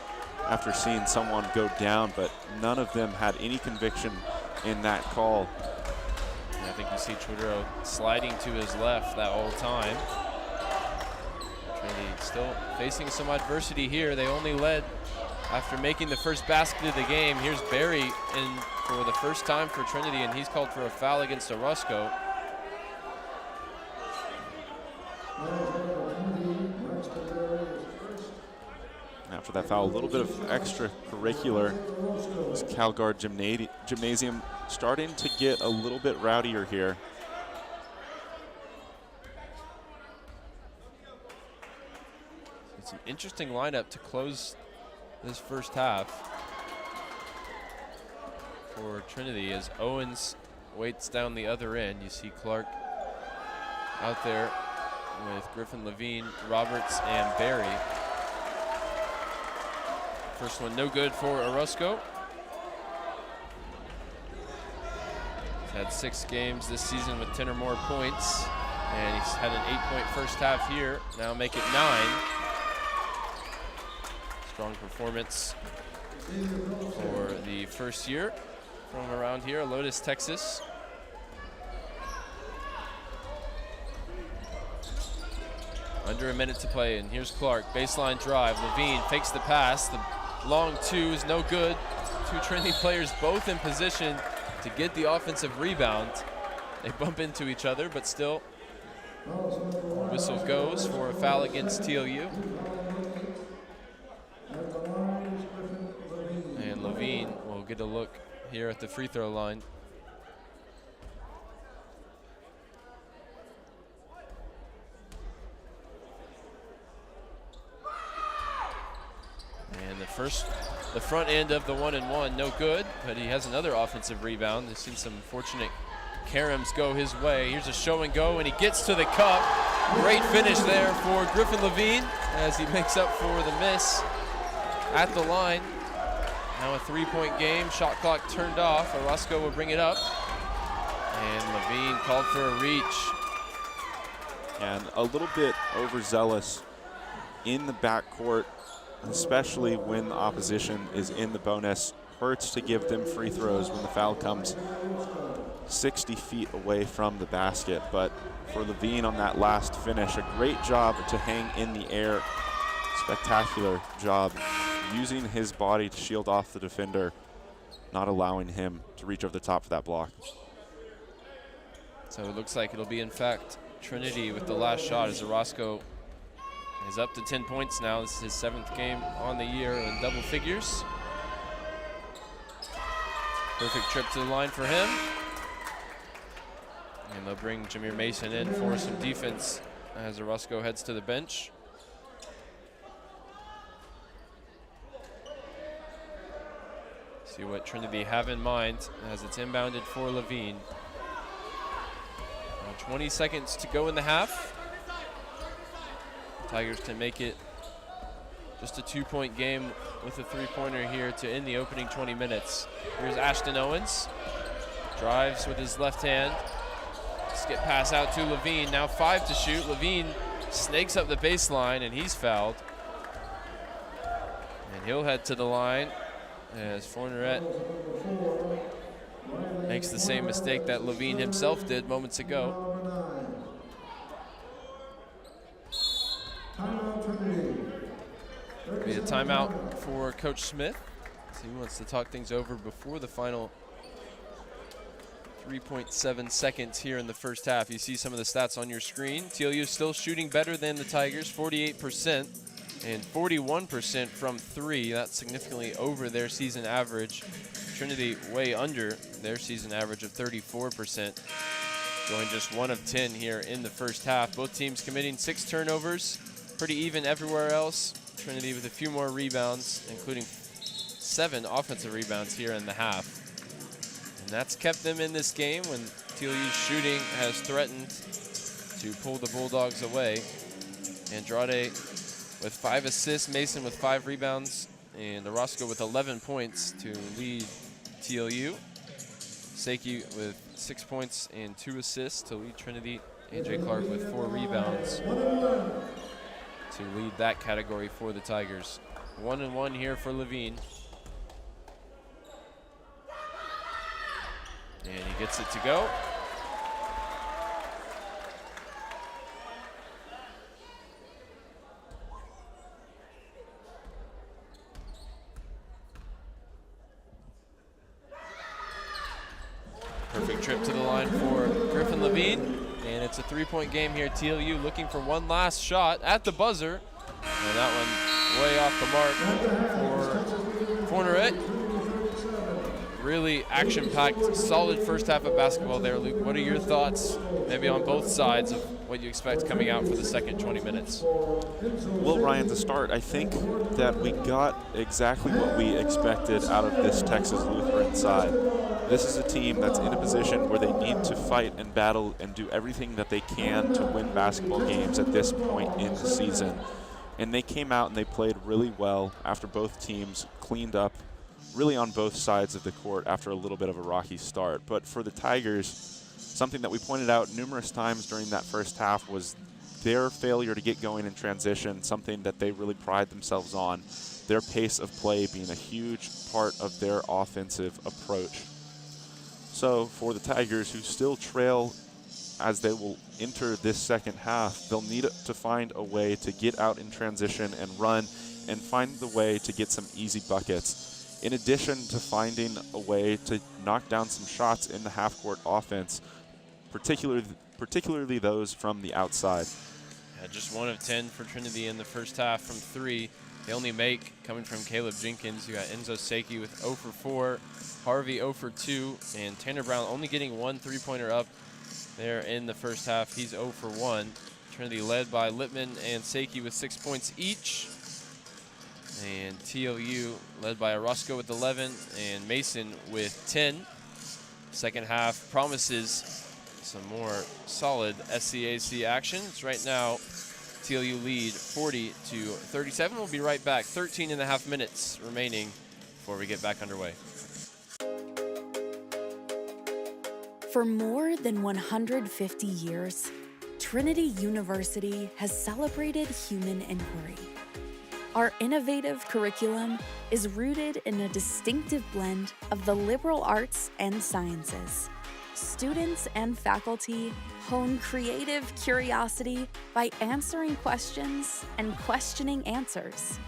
after seeing someone go down, but none of them had any conviction in that call. And I think you see Twitterow sliding to his left that whole time. Trinity still facing some adversity here. They only led after making the first basket of the game. Here's Barry in for the first time for Trinity, and he's called for a foul against Orozco. After that foul, a little bit of extracurricular. This CalGuard Gymnasium starting to get a little bit rowdier here. It's an interesting lineup to close this first half for Trinity as Owens waits down the other end. You see Clark out there with Griffin, Levine, Roberts, and Barry. First one no good for Orozco. He's had 6 games this season with 10 or more points, and he's had an 8-point first half here. Now make it 9. Strong performance for the first year from around here, Lotus, Texas. Under a minute to play, and here's Clark, baseline drive. Levine fakes the pass. The long 2 is no good. 2 Trinity players both in position to get the offensive rebound. They bump into each other, but still, whistle goes for a foul against TLU. And Levine will get a look here at the free throw line. the front end of the 1-and-1, no good, but he has another offensive rebound. He's seen some fortunate caroms go his way. Here's a show and go, and he gets to the cup. Great finish there for Griffin Levine as he makes up for the miss at the line. Now a 3-point game, shot clock turned off. Orozco will bring it up, and Levine called for a reach. And a little bit overzealous in the backcourt, especially when the opposition is in the bonus. Hurts to give them free throws when the foul comes 60 feet away from the basket. But for Levine on that last finish, a great job to hang in the air. Spectacular job using his body to shield off the defender, not allowing him to reach over the top for that block. So it looks like it'll be, in fact, Trinity with the last shot as Orozco is up to 10 points now. This is his 7th game on the year in double figures. Perfect trip to the line for him. And they'll bring Jameer Mason in for some defense as Orozco heads to the bench. See what Trinity have in mind as it's inbounded for Levine. 20 seconds to go in the half. Tigers can make it just a 2-point game with a 3-pointer here to end the opening 20 minutes. Here's Ashton Owens. Drives with his left hand. Skip pass out to Levine. Now 5 to shoot. Levine snakes up the baseline, and he's fouled. And he'll head to the line as Fourneret makes the same mistake that Levine himself did moments ago. Be a timeout for Coach Smith. He wants to talk things over before the final 3.7 seconds here in the first half. You see some of the stats on your screen. TLU still shooting better than the Tigers, 48% and 41% from 3. That's significantly over their season average. Trinity way under their season average of 34%. Going just 1 of 10 here in the first half. Both teams committing 6 turnovers. Pretty even everywhere else. Trinity with a few more rebounds, including 7 offensive rebounds here in the half. And that's kept them in this game when TLU's shooting has threatened to pull the Bulldogs away. Andrade with 5 assists, Mason with 5 rebounds, and Orozco with 11 points to lead TLU. Seiki with 6 points and 2 assists to lead Trinity. AJ Clark with 4 rebounds to lead that category for the Tigers. 1-and-1 here for Levine. And he gets it to go. Perfect trip to the line for Griffin Levine. And it's a 3-point game here. TLU looking for one last shot at the buzzer. And that one way off the mark for Fourneret. Really action-packed, solid first half of basketball there, Luke. What are your thoughts, maybe on both sides, of what you expect coming out for the second 20 minutes? Well, Ryan, to start, I think that we got exactly what we expected out of this Texas Lutheran side. This is a team that's in a position where they need to fight and battle and do everything that they can to win basketball games at this point in the season. And they came out and they played really well after both teams cleaned up really on both sides of the court after a little bit of a rocky start. But for the Tigers, something that we pointed out numerous times during that first half was their failure to get going in transition, something that they really pride themselves on, their pace of play being a huge part of their offensive approach. So for the Tigers, who still trail as they will enter this second half, they'll need to find a way to get out in transition and run and find the way to get some easy buckets, in addition to finding a way to knock down some shots in the half-court offense, particularly those from the outside. Yeah, just 1 of 10 for Trinity in the first half from 3. They only make coming from Caleb Jenkins. You got Enzo Seiki with 0 for 4, Harvey 0 for 2, and Tanner Brown only getting 1 3-pointer up there in the first half. He's 0 for 1. Trinity led by Lippman and Seiki with 6 points each. And TOU led by Orozco with 11 and Mason with 10. Second half promises some more solid SCAC action. It's right now TLU lead 40-37. We'll be right back. 13 and a half minutes remaining before we get back underway. For more than 150 years, Trinity University has celebrated human inquiry. Our innovative curriculum is rooted in a distinctive blend of the liberal arts and sciences. Students and faculty hone creative curiosity by answering questions and questioning answers.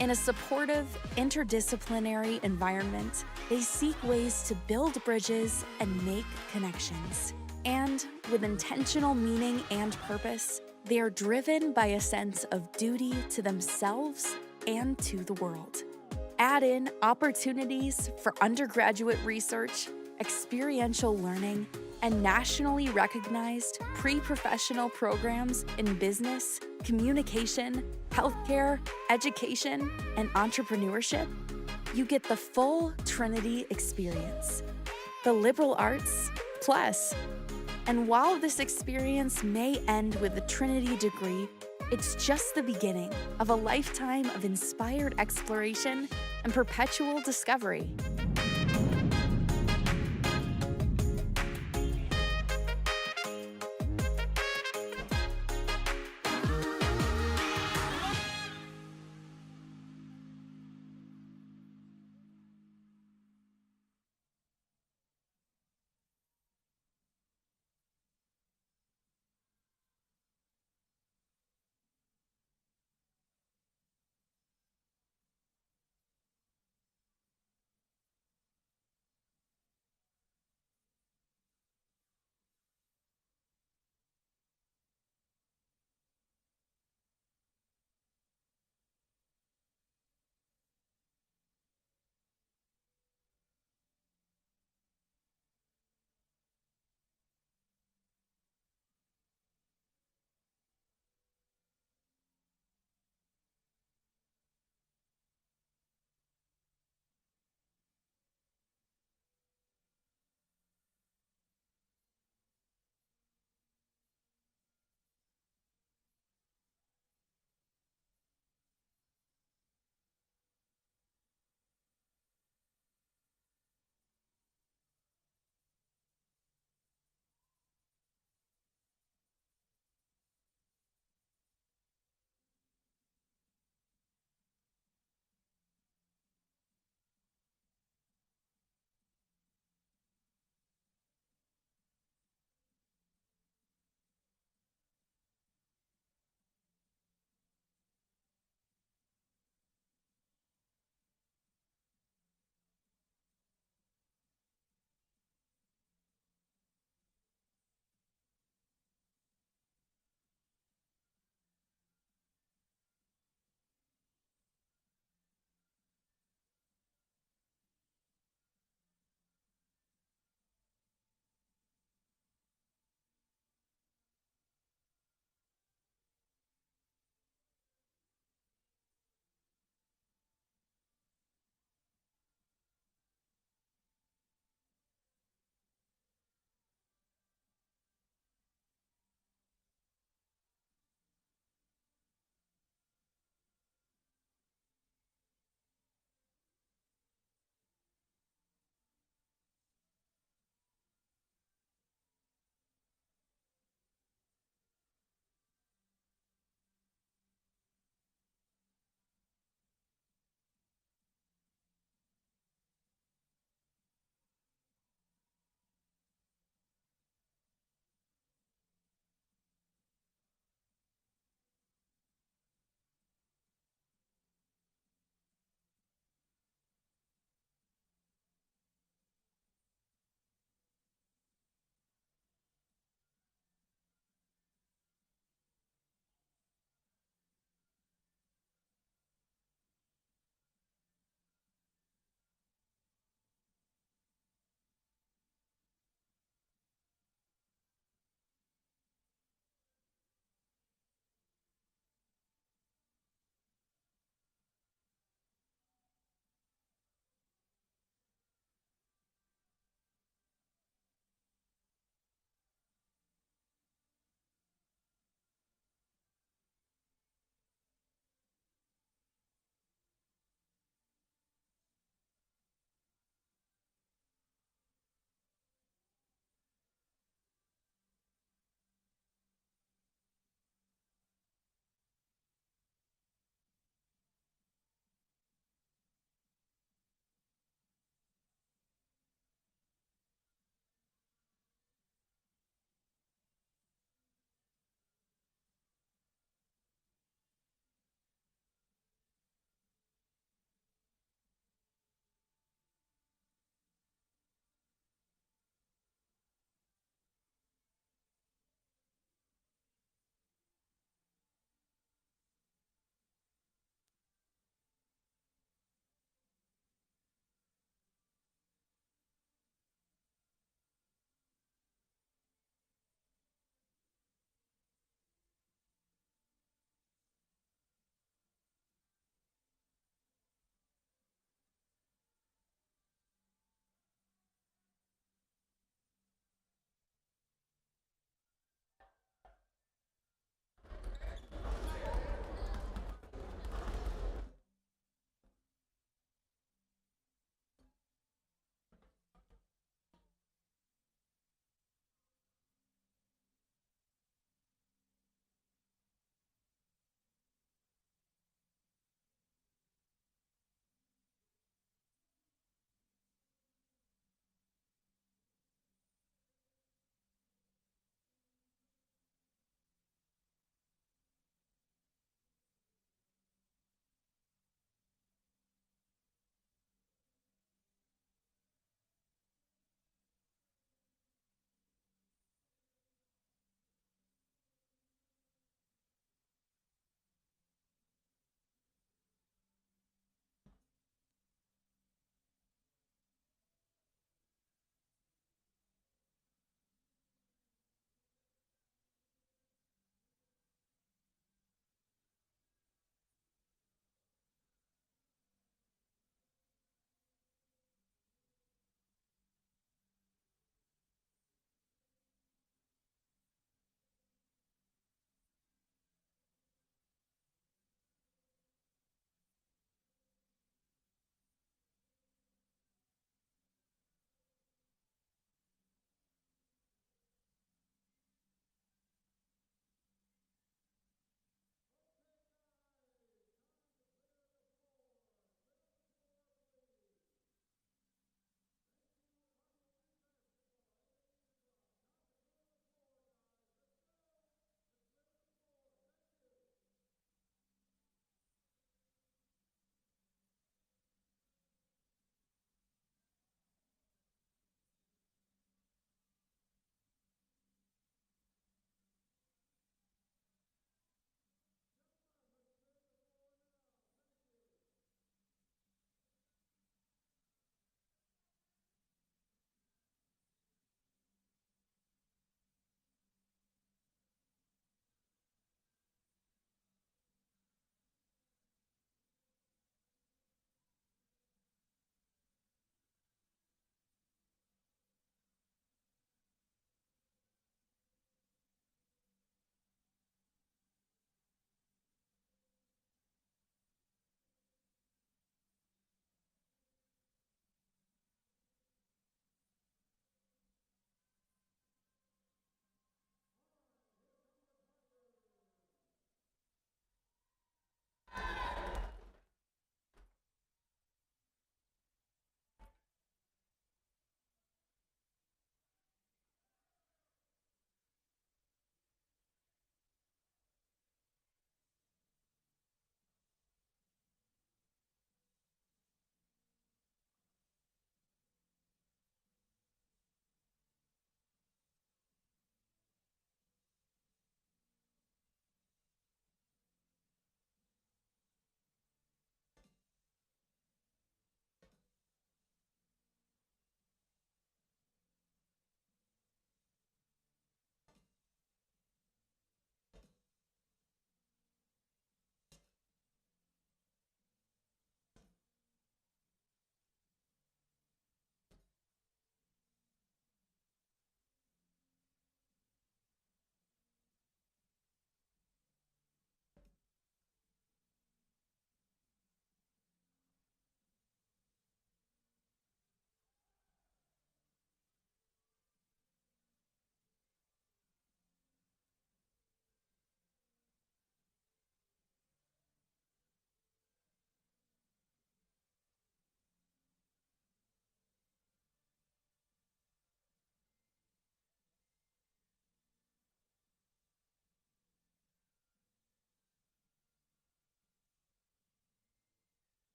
In a supportive, interdisciplinary environment, they seek ways to build bridges and make connections. And with intentional meaning and purpose, they are driven by a sense of duty to themselves and to the world. Add in opportunities for undergraduate research, experiential learning, and nationally recognized pre-professional programs in business, communication, healthcare, education, and entrepreneurship, you get the full Trinity experience. The liberal arts plus. And while this experience may end with a Trinity degree, it's just the beginning of a lifetime of inspired exploration and perpetual discovery.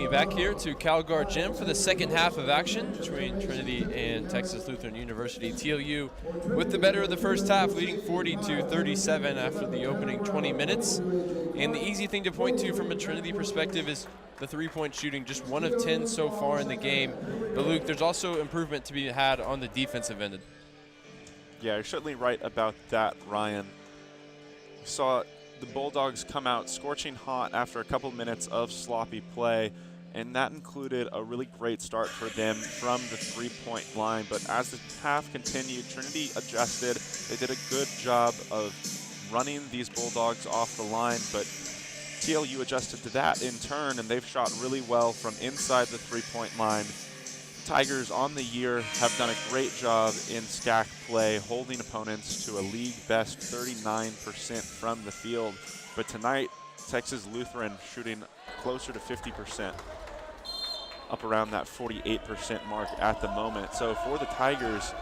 you back here to CalGuard Gym for the second half of action between Trinity and Texas Lutheran University. TLU with the better of the first half, leading 40-37 after the opening 20 minutes. And the easy thing to point to from a Trinity perspective is the three-point shooting, just 1 of 10 so far in the game. But Luke, there's also improvement to be had on the defensive end. Yeah, you're certainly right about that, Ryan. We saw the Bulldogs come out scorching hot after a couple minutes of sloppy play, and that included a really great start for them from the three-point line. But as the half continued, Trinity adjusted. They did a good job of running these Bulldogs off the line, but TLU adjusted to that in turn, and they've shot really well from inside the three-point line. Tigers on the year have done a great job in SCAC play, holding opponents to a league best 39% from the field. But tonight, Texas Lutheran shooting closer to 50%, up around that 48% mark at the moment. So for the Tigers,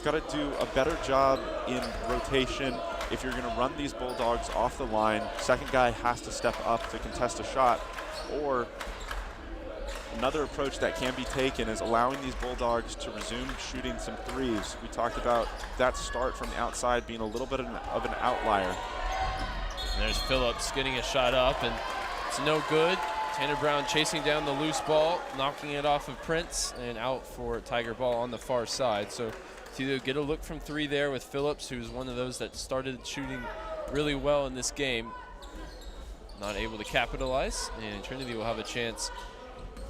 got to do a better job in rotation. If you're going to run these Bulldogs off the line, second guy has to step up to contest a shot, or another approach that can be taken is allowing these Bulldogs to resume shooting some threes. We talked about that start from the outside being a little bit of an outlier. And there's Phillips getting a shot up, and it's no good. Tanner Brown chasing down the loose ball, knocking it off of Prince, and out for Tiger ball on the far side. So to get a look from three there with Phillips, who's one of those that started shooting really well in this game. Not able to capitalize, and Trinity will have a chance.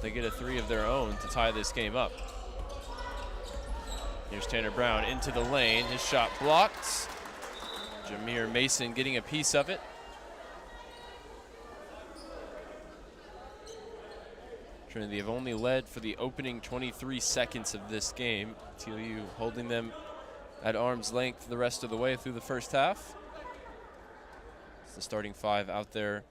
They get a three of their own to tie this game up. Here's Tanner Brown into the lane. His shot blocked. Jameer Mason getting a piece of it. Trinity have only led for the opening 23 seconds of this game. TLU holding them at arm's length the rest of the way through the first half. It's the starting five out there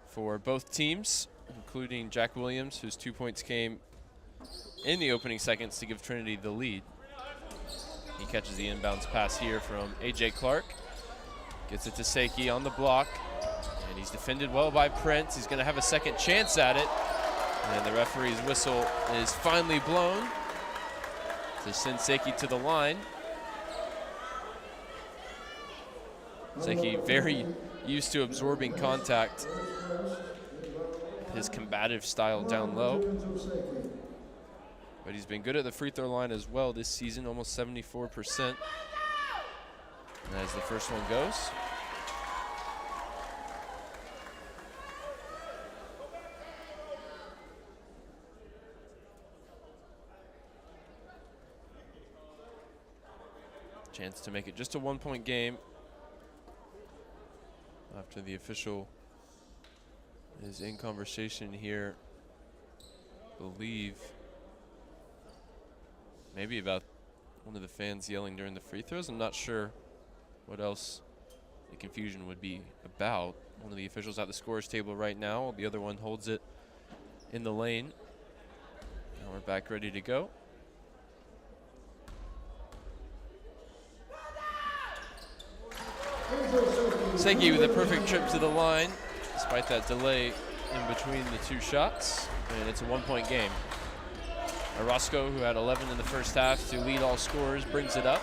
for both teams, including Jack Williams, whose 2 points came in the opening seconds to give Trinity the lead. He catches the inbounds pass here from A.J. Clark. Gets it to Seiki on the block, and he's defended well by Prince. He's going to have a second chance at it, and the referee's whistle is finally blown to send Seiki to the line. Seiki very used to absorbing contact. His combative style down low. But he's been good at the free throw line as well this season, almost 74%. And as the first one goes. Chance to make it just a 1-point game after the official is in conversation here, believe maybe about one of the fans yelling during the free throws. I'm not sure what else the confusion would be about. One of the officials at the scorer's table right now, while the other one holds it in the lane. Now we're back ready to go. Seiki with a perfect trip to the line, despite that delay in between the two shots, and it's a 1-point game. Orozco, who had 11 in the first half to lead all scorers, brings it up,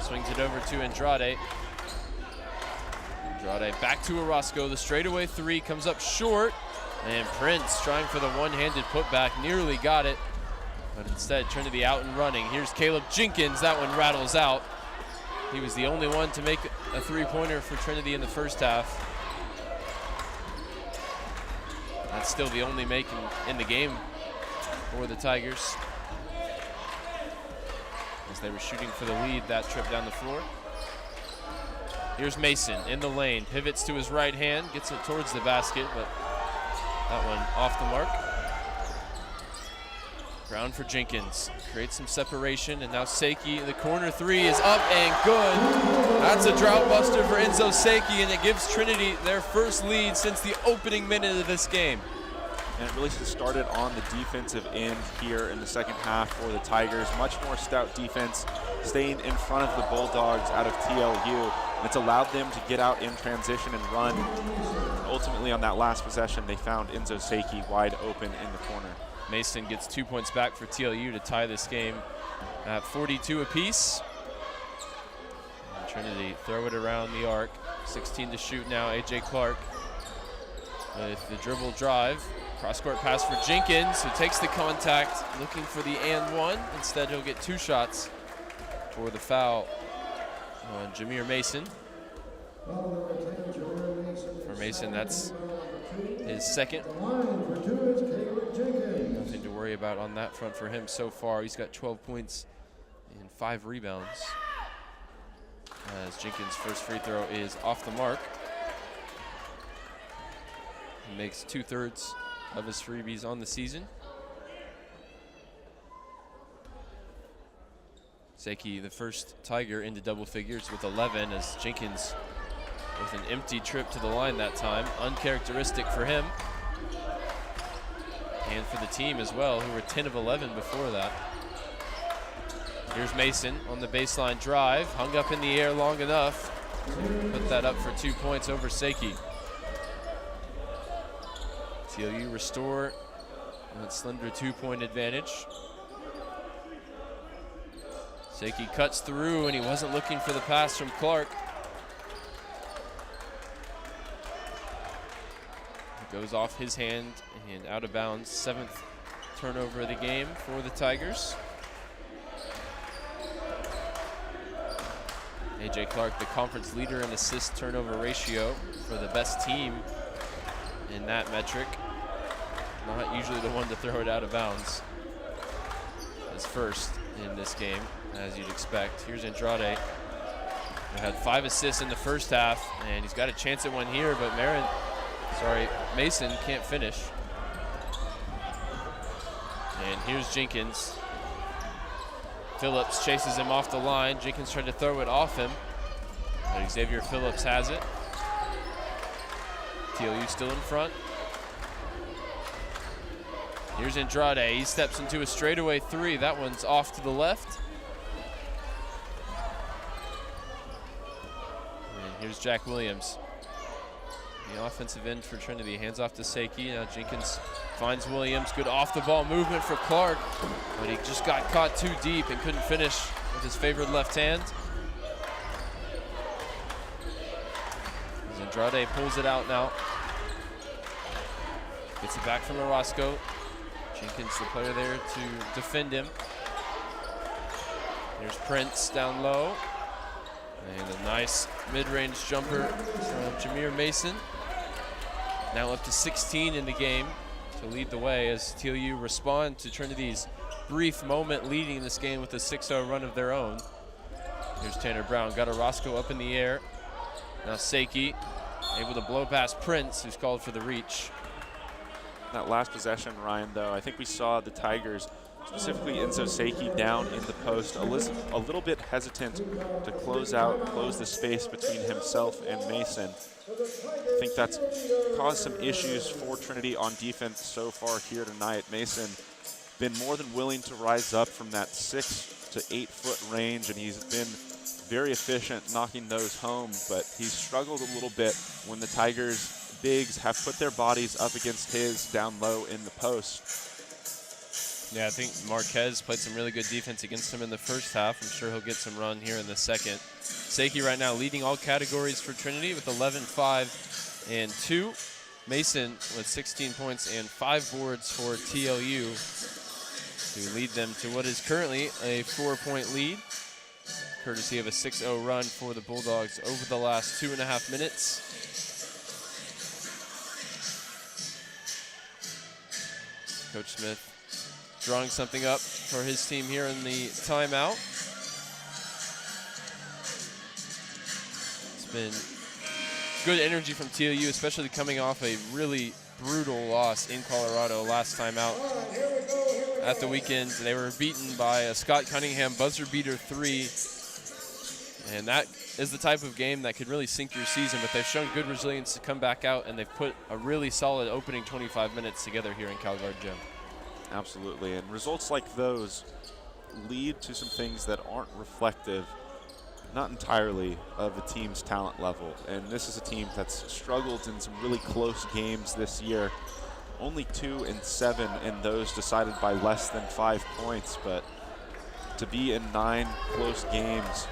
swings it over to Andrade. Andrade back to Orozco. The straightaway three comes up short, and Prince trying for the one-handed putback, nearly got it, but instead Trinity out and running. Here's Caleb Jenkins. That one rattles out. He was the only one to make a three-pointer for Trinity in the first half. That's still the only make in the game for the Tigers, as they were shooting for the lead that trip down the floor. Here's Mason in the lane, pivots to his right hand, gets it towards the basket, but that one off the mark. Brown for Jenkins, creates some separation, and now Seiki, the corner three is up and good. That's a drought buster for Enzo Seiki, and it gives Trinity their first lead since the opening minute of this game. And it really started on the defensive end here in the second half for the Tigers. Much more stout defense, staying in front of the Bulldogs out of TLU. And it's allowed them to get out in transition and run ultimately on that last possession, they found Enzo Seiki wide open in the corner. Mason gets 2 points back for TLU to tie this game at 42 apiece. And Trinity throw it around the arc. 16 to shoot now, A.J. Clark with the dribble drive. Cross-court pass for Jenkins, who takes the contact, looking for the and one. Instead, he'll get 2 shots for the foul on Jameer Mason. For Mason, that's his second. Nothing to worry about on that front for him so far. He's got 12 points and 5 rebounds. As Jenkins' first free throw is off the mark. He makes 2/3 of his freebies on the season. Seiki, the first Tiger into double figures with 11, as Jenkins with an empty trip to the line that time. Uncharacteristic for him. And for the team as well, who were 10 of 11 before that. Here's Mason on the baseline drive, hung up in the air long enough to put that up for 2 points over Seiki. TLU restore that slender 2-point advantage. Seiki cuts through, and he wasn't looking for the pass from Clark. It goes off his hand and out of bounds. 7th turnover of the game for the Tigers. A.J. Clark, the conference leader in assist turnover ratio for the best team in that metric. Not usually the one to throw it out of bounds. His first in this game, as you'd expect. Here's Andrade, who had 5 assists in the first half, and he's got a chance at one here, but Mason can't finish. And here's Jenkins. Phillips chases him off the line. Jenkins tried to throw it off him, but Xavier Phillips has it. TLU still in front. Here's Andrade. He steps into a straightaway 3. That one's off to the left. And here's Jack Williams, the offensive end for Trinity. Hands off to Seiki. Now Jenkins finds Williams. Good off-the-ball movement for Clark, but he just got caught too deep and couldn't finish with his favored left hand. As Andrade pulls it out now. Gets it back from Orozco. Jenkins, the player there to defend him. Here's Prince down low. And a nice mid-range jumper from Jameer Mason. Now up to 16 in the game to lead the way as TLU respond to Trinity's brief moment leading this game with a 6-0 run of their own. Here's Tanner Brown, got Orozco up in the air. Now Seiki able to blow past Prince, who's called for the reach. That last possession, Ryan, though, I think we saw the Tigers, specifically Enzo Seiki, down in the post, a little bit hesitant to close the space between himself and Mason. I think that's caused some issues for Trinity on defense so far here tonight. Mason been more than willing to rise up from that 6 to 8 foot range, and he's been very efficient knocking those home, but he's struggled a little bit when the Tigers bigs have put their bodies up against his down low in the post. Yeah, I think Marquez played some really good defense against him in the first half. I'm sure he'll get some run here in the second. Seiki right now leading all categories for Trinity with 11, 5, and 2. Mason with 16 points and 5 boards for TLU to lead them to what is currently a 4-point lead, courtesy of a 6-0 run for the Bulldogs over the last 2.5 minutes. Coach Smith drawing something up for his team here in the timeout. It's been good energy from TLU, especially coming off a really brutal loss in Colorado last time out. At the weekend, they were beaten by a Scott Cunningham buzzer beater 3. And that is the type of game that could really sink your season, but they've shown good resilience to come back out, and they've put a really solid opening 25 minutes together here in CalGuard Gym. Absolutely, and results like those lead to some things that aren't reflective not entirely of the team's talent level. And this is a team that's struggled in some really close games this year. Only 2-7 in those decided by less than 5 points, but to be in 9 close games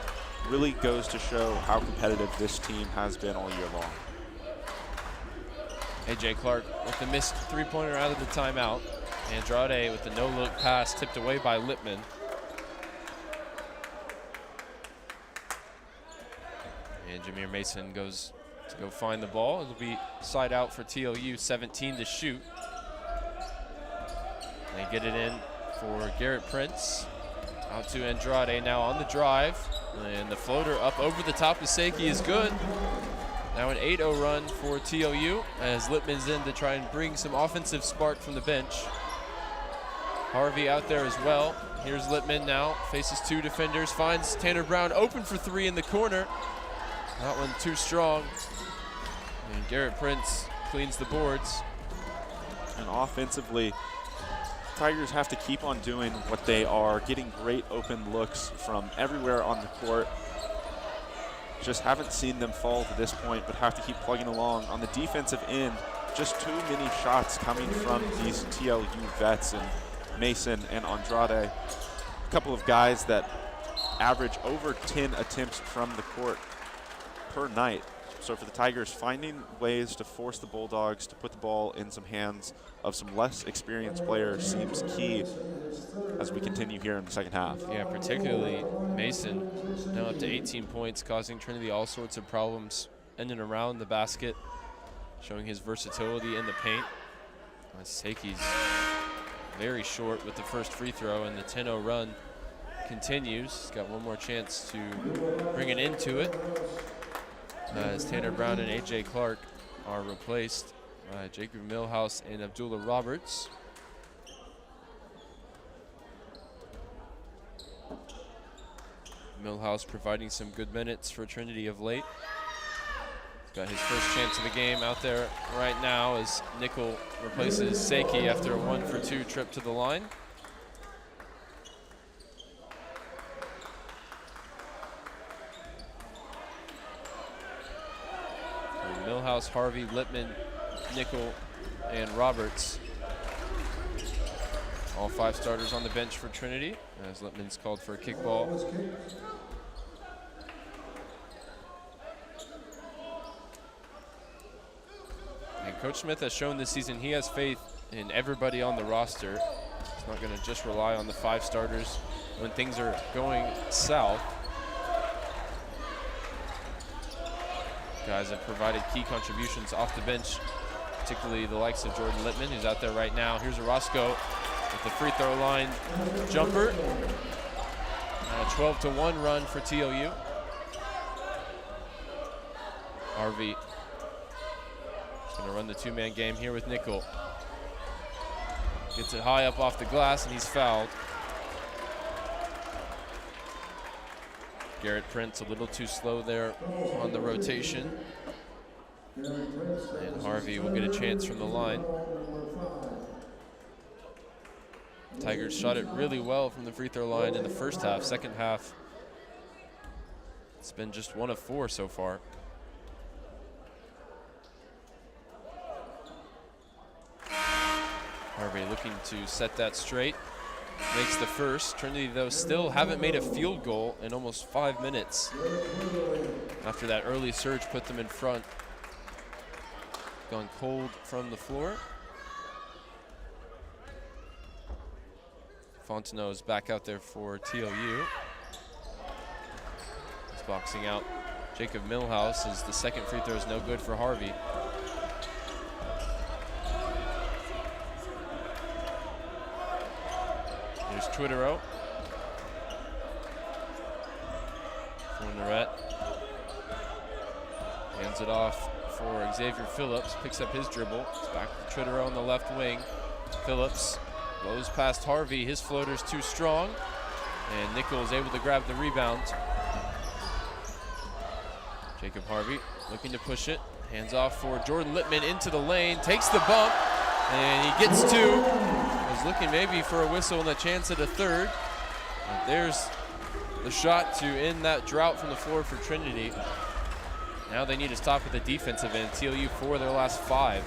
really goes to show how competitive this team has been all year long. A.J. Clark with the missed three-pointer out of the timeout. Andrade with the no-look pass tipped away by Lippman. And Jameer Mason goes to go find the ball. It'll be side out for TLU, 17 to shoot. They get it in for Garrett Prince. Out to Andrade now on the drive. And the floater up over the top of Seiki is good. Now an 8-0 run for TLU as Lippman's in to try and bring some offensive spark from the bench. Harvey out there as well. Here's Lippman now, faces 2 defenders, finds Tanner Brown open for 3 in the corner. That one too strong. And Garrett Prince cleans the boards. And offensively, Tigers have to keep on doing what they are, getting great open looks from everywhere on the court. Just haven't seen them fall to this point, but have to keep plugging along. On the defensive end, just too many shots coming from these TLU vets and Mason and Andrade. A couple of guys that average over 10 attempts from the court per night. So for the Tigers, finding ways to force the Bulldogs to put the ball in some hands of some less experienced players seems key as we continue here in the second half. Yeah, particularly Mason, now up to 18 points, causing Trinity all sorts of problems in and around the basket, showing his versatility in the paint. Seiki's very short with the first free throw, and the 10-0 run continues. He's got one more chance to bring an end to it. As Tanner Brown and A.J. Clark are replaced by Jacob Millhouse and Abdullah Roberts. Millhouse providing some good minutes for Trinity of late. He's got his first chance of the game out there right now as Nickel replaces Seiki after a 1-for-2 trip to the line. Millhouse, Harvey, Lippman, Nickel, and Roberts. All 5 starters on the bench for Trinity as Lippman's called for a kickball. And Coach Smith has shown this season he has faith in everybody on the roster. He's not going to just rely on the 5 starters when things are going south. Guys have provided key contributions off the bench, particularly the likes of Jordan Lippman, who's out there right now. Here's Orozco with the free throw line jumper. A 12-1 run for TLU. Harvey is going to run the 2-man game here with Nickel. Gets it high up off the glass, and he's fouled. Garrett Prince a little too slow there on the rotation. And Harvey will get a chance from the line. Tigers shot it really well from the free throw line in the first half. Second half, it's been just 1 of 4 so far. Harvey looking to set that straight. Makes the first. Trinity, though, still haven't made a field goal in almost 5 minutes. After that early surge put them in front. Gone cold from the floor. Fontenot's back out there for TLU. He's boxing out Jacob Millhouse as the second free throw is no good for Harvey. Here's Twitterow. For Norette. Hands it off for Xavier Phillips. Picks up his dribble. It's back to Twitterow on the left wing. Phillips blows past Harvey. His floater's too strong. And Nickel is able to grab the rebound. Jacob Harvey looking to push it. Hands off for Jordan Lippman into the lane. Takes the bump. And he gets 2. Was looking maybe for a whistle and a chance at a third. But there's the shot to end that drought from the floor for Trinity. Now they need to stop at the defensive end. TLU 4 of their last 5.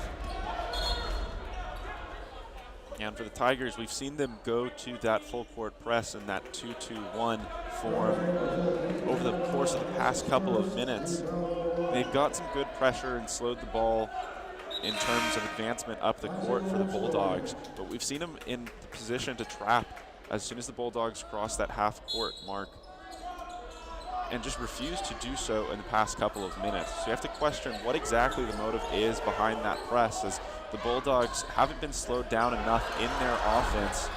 And for the Tigers, we've seen them go to that full court press in that 2-2-1 form over the course of the past couple of minutes. They've got some good pressure and slowed the ball in terms of advancement up the court for the Bulldogs, but we've seen them in the position to trap as soon as the Bulldogs cross that half court mark and just refuse to do so in the past couple of minutes. So you have to question what exactly the motive is behind that press, as the Bulldogs haven't been slowed down enough in their offense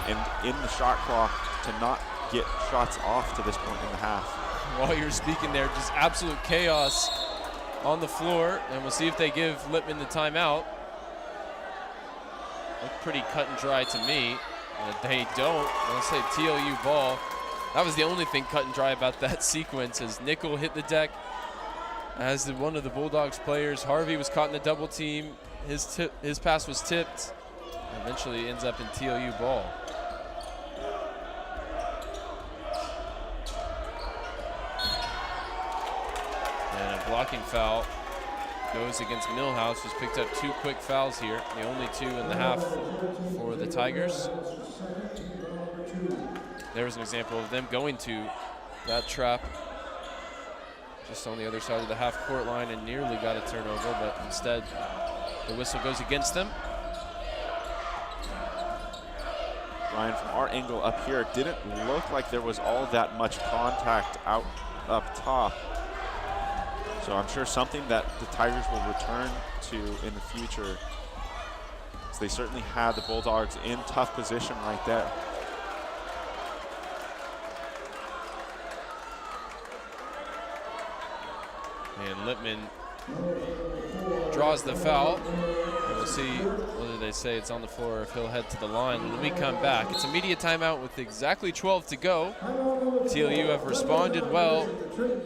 and in the shot clock to not get shots off to this point in the half. While you're speaking there, just absolute chaos on the floor, and we'll see if they give Lippman the timeout. Looked pretty cut and dry to me. They don't. I'll say TLU ball. That was the only thing cut and dry about that sequence, as Nickel hit the deck as one of the Bulldogs players. Harvey was caught in the double team. His pass was tipped. Eventually ends up in TLU ball. And a blocking foul goes against Millhouse, who's picked up 2 quick fouls here, the only 2 in the half for the Tigers. There's an example of them going to that trap just on the other side of the half-court line and nearly got a turnover, but instead the whistle goes against them. Ryan, from our angle up here, it didn't look like there was all that much contact out up top. So I'm sure something that the Tigers will return to in the future. So they certainly had the Bulldogs in tough position right there. And Lippman draws the foul. We'll see whether they say it's on the floor or if he'll head to the line. When we come back, it's a media timeout with exactly 12 to go. TLU have responded well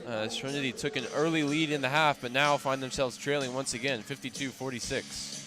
as Trinity took an early lead in the half, but now find themselves trailing once again, 52-46.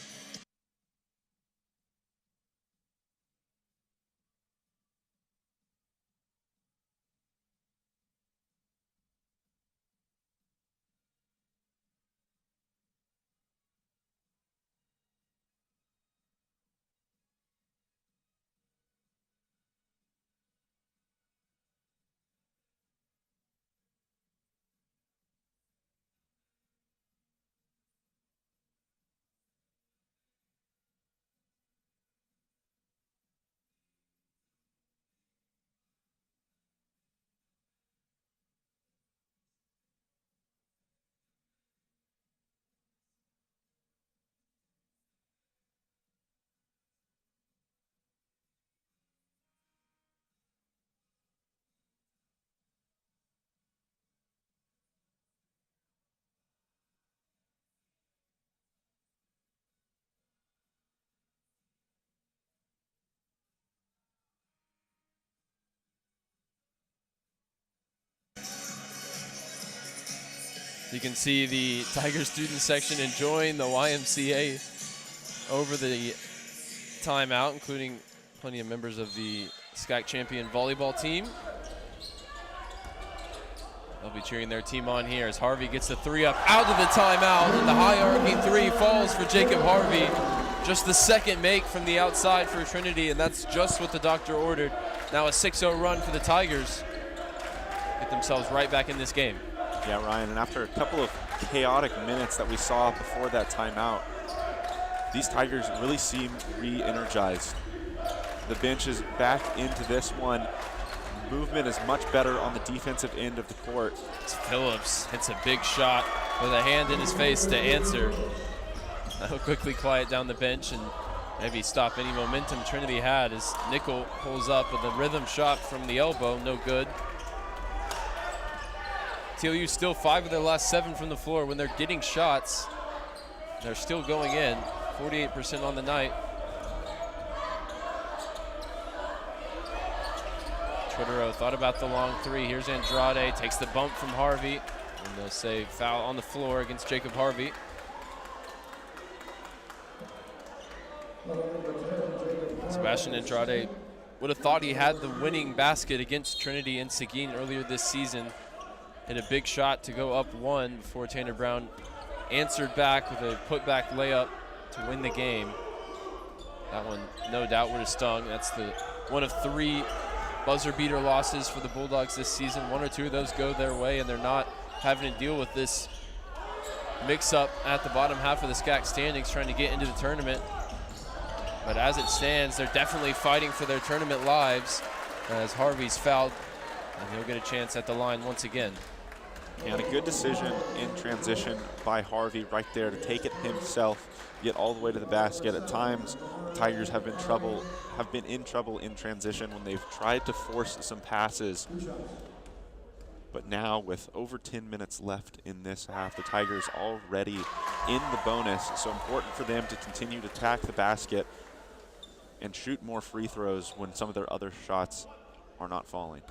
You can see the Tiger student section enjoying the YMCA over the timeout, including plenty of members of the SCAC champion volleyball team. They'll be cheering their team on here as Harvey gets the 3 up out of the timeout, and the high-arcing 3 falls for Jacob Harvey. Just the second make from the outside for Trinity, and that's just what the doctor ordered. Now a 6-0 run for the Tigers. Get themselves right back in this game. Yeah, Ryan, and after a couple of chaotic minutes that we saw before that timeout, these Tigers really seem re-energized. The bench is back into this one. Movement is much better on the defensive end of the court. Phillips hits a big shot with a hand in his face to answer. That'll quickly quiet down the bench and maybe stop any momentum Trinity had as Nickel pulls up with a rhythm shot from the elbow, no good. TLU still 5 of their last 7 from the floor. When they're getting shots, they're still going in, 48% on the night. Twittero thought about the long 3. Here's Andrade, takes the bump from Harvey, and they'll say foul on the floor against Jacob Harvey. Sebastian Andrade would have thought he had the winning basket against Trinity in Seguin earlier this season. Hit a big shot to go up 1 before Tanner Brown answered back with a putback layup to win the game. That one, no doubt, would have stung. That's the one of 3 buzzer beater losses for the Bulldogs this season. 1 or 2 of those go their way, and they're not having to deal with this mix-up at the bottom half of the SCAC standings trying to get into the tournament. But as it stands, they're definitely fighting for their tournament lives as Harvey's fouled, and he'll get a chance at the line once again. And a good decision in transition by Harvey right there to take it himself, get all the way to the basket. At times, Tigers have been in trouble in transition when they've tried to force some passes. But now, with over 10 minutes left in this half, the Tigers already in the bonus. So important for them to continue to attack the basket and shoot more free throws when some of their other shots are not falling.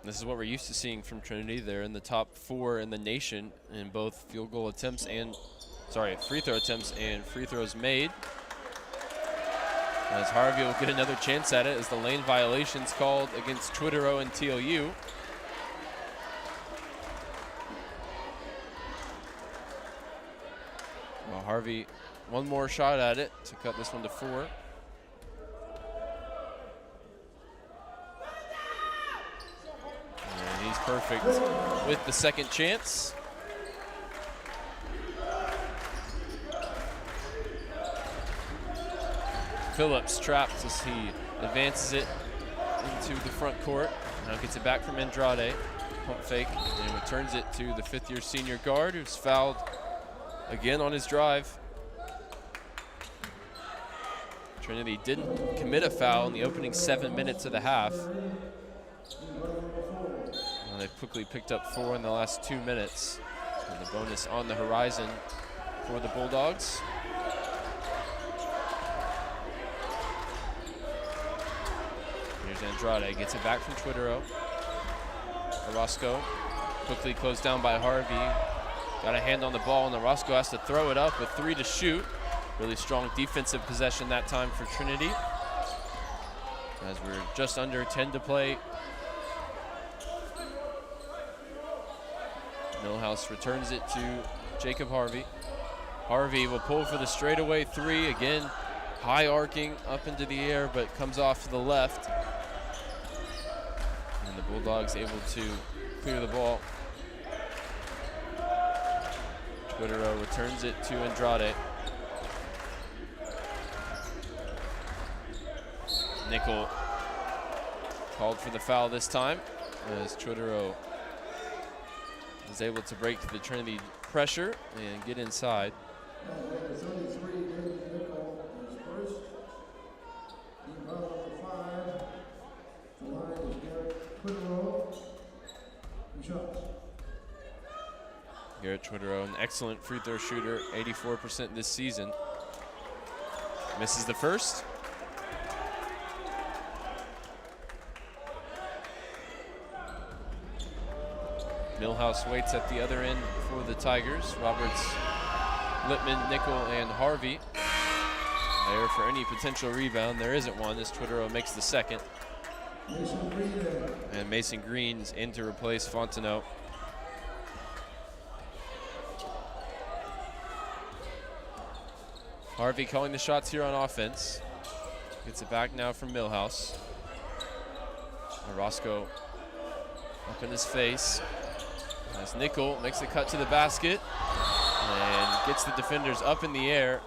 This is what we're used to seeing from Trinity. They're in the top 4 in the nation in both field goal attempts and, free throw attempts and free throws made. As Harvey will get another chance at it as the lane violations called against Twittero and TLU. Well, Harvey, one more shot at it to cut this one to 4. And he's perfect with the second chance. Phillips trapped as he advances it into the front court. Now gets it back from Andrade. Pump fake and returns it to the 5th-year senior guard who's fouled again on his drive. Trinity didn't commit a foul in the opening 7 minutes of the half. Well, they've quickly picked up 4 in the last 2 minutes. And the bonus on the horizon for the Bulldogs. Here's Andrade, gets it back from Twittero. Orozco quickly closed down by Harvey. Got a hand on the ball, and Orozco has to throw it up with 3 to shoot. Really strong defensive possession that time for Trinity. As we're just under 10 to play. Millhouse returns it to Jacob Harvey. Harvey will pull for the straightaway 3. Again, high arcing up into the air, but comes off to the left. And the Bulldogs able to clear the ball. Twittero returns it to Andrade. Nickel called for the foul this time as Twittero is able to break the Trinity pressure and get inside. Garrett Twittero, an excellent free throw shooter, 84% this season. Misses the first. Millhouse waits at the other end for the Tigers. Roberts, Lippman, Nickel, and Harvey there for any potential rebound. There isn't one as Twittero makes the second. And Mason Green's in to replace Fontenot. Harvey calling the shots here on offense. Gets it back now from Millhouse. Orozco up in his face. As Nickel makes the cut to the basket and gets the defenders up in the air.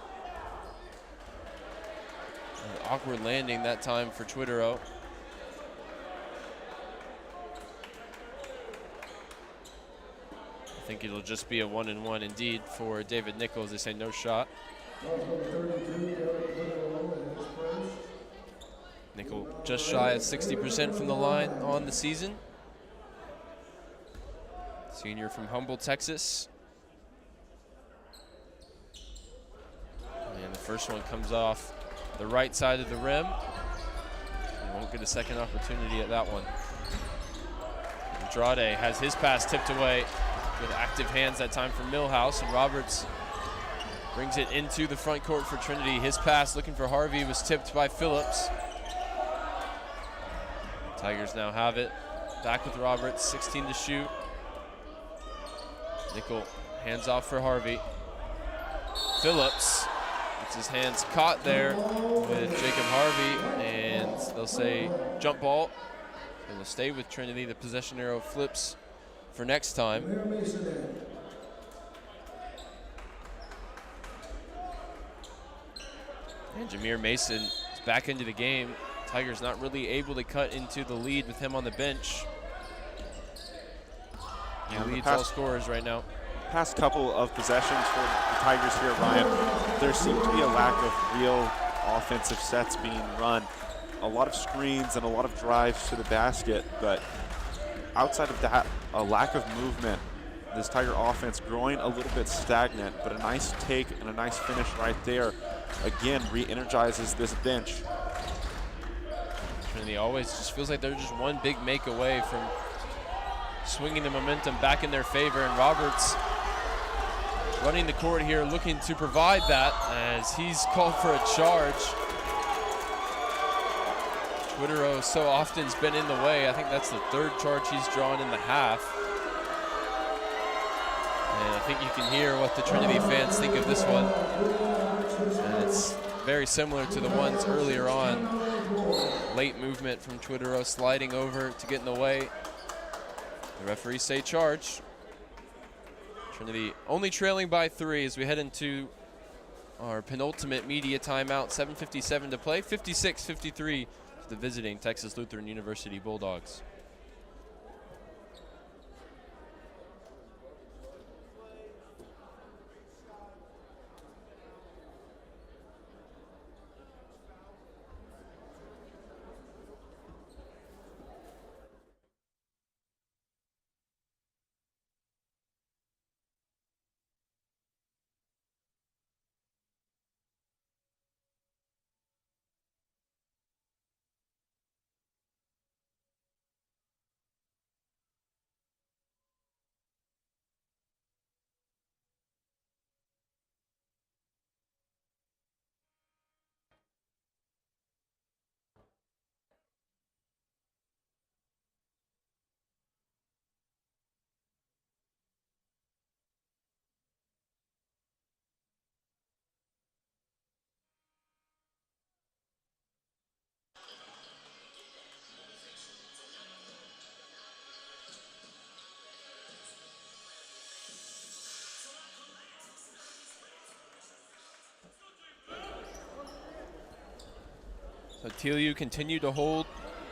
An awkward landing that time for Twittero. I think it'll just be a 1-and-1 indeed for David Nichols. They say no shot. Nickel just shy of 60% from the line on the season. Senior from Humble, Texas. And the first one comes off the right side of the rim. He won't get a second opportunity at that one. Andrade has his pass tipped away with active hands that time from Millhouse, and Roberts brings it into the front court for Trinity. His pass looking for Harvey was tipped by Phillips. Tigers now have it. Back with Roberts, 16 to shoot. Nickel hands off for Harvey. Phillips gets his hands caught there with Jacob Harvey, and they'll say jump ball. And they'll stay with Trinity. The possession arrow flips for next time. And Jameer Mason is back into the game. Tigers not really able to cut into the lead with him on the bench. He leads all scorers right now. Past couple of possessions for the Tigers here, Ryan, there seemed to be a lack of real offensive sets being run. A lot of screens and a lot of drives to the basket, but outside of that, a lack of movement. This Tiger offense growing a little bit stagnant, but a nice take and a nice finish right there. Again, re-energizes this bench. Trinity always just feels like they're just one big make away from swinging the momentum back in their favor, and Roberts running the court here, looking to provide that as he's called for a charge. Twitterow so often has been in the way. I think that's the third charge he's drawn in the half. And I think you can hear what the Trinity fans think of this one. And it's very similar to the ones earlier on. Late movement from Twitterow, sliding over to get in the way. The referees say charge. Trinity only trailing by 3 as we head into our penultimate media timeout. 7:57 to play, 56-53 to the visiting Texas Lutheran University Bulldogs. So TLU continue to hold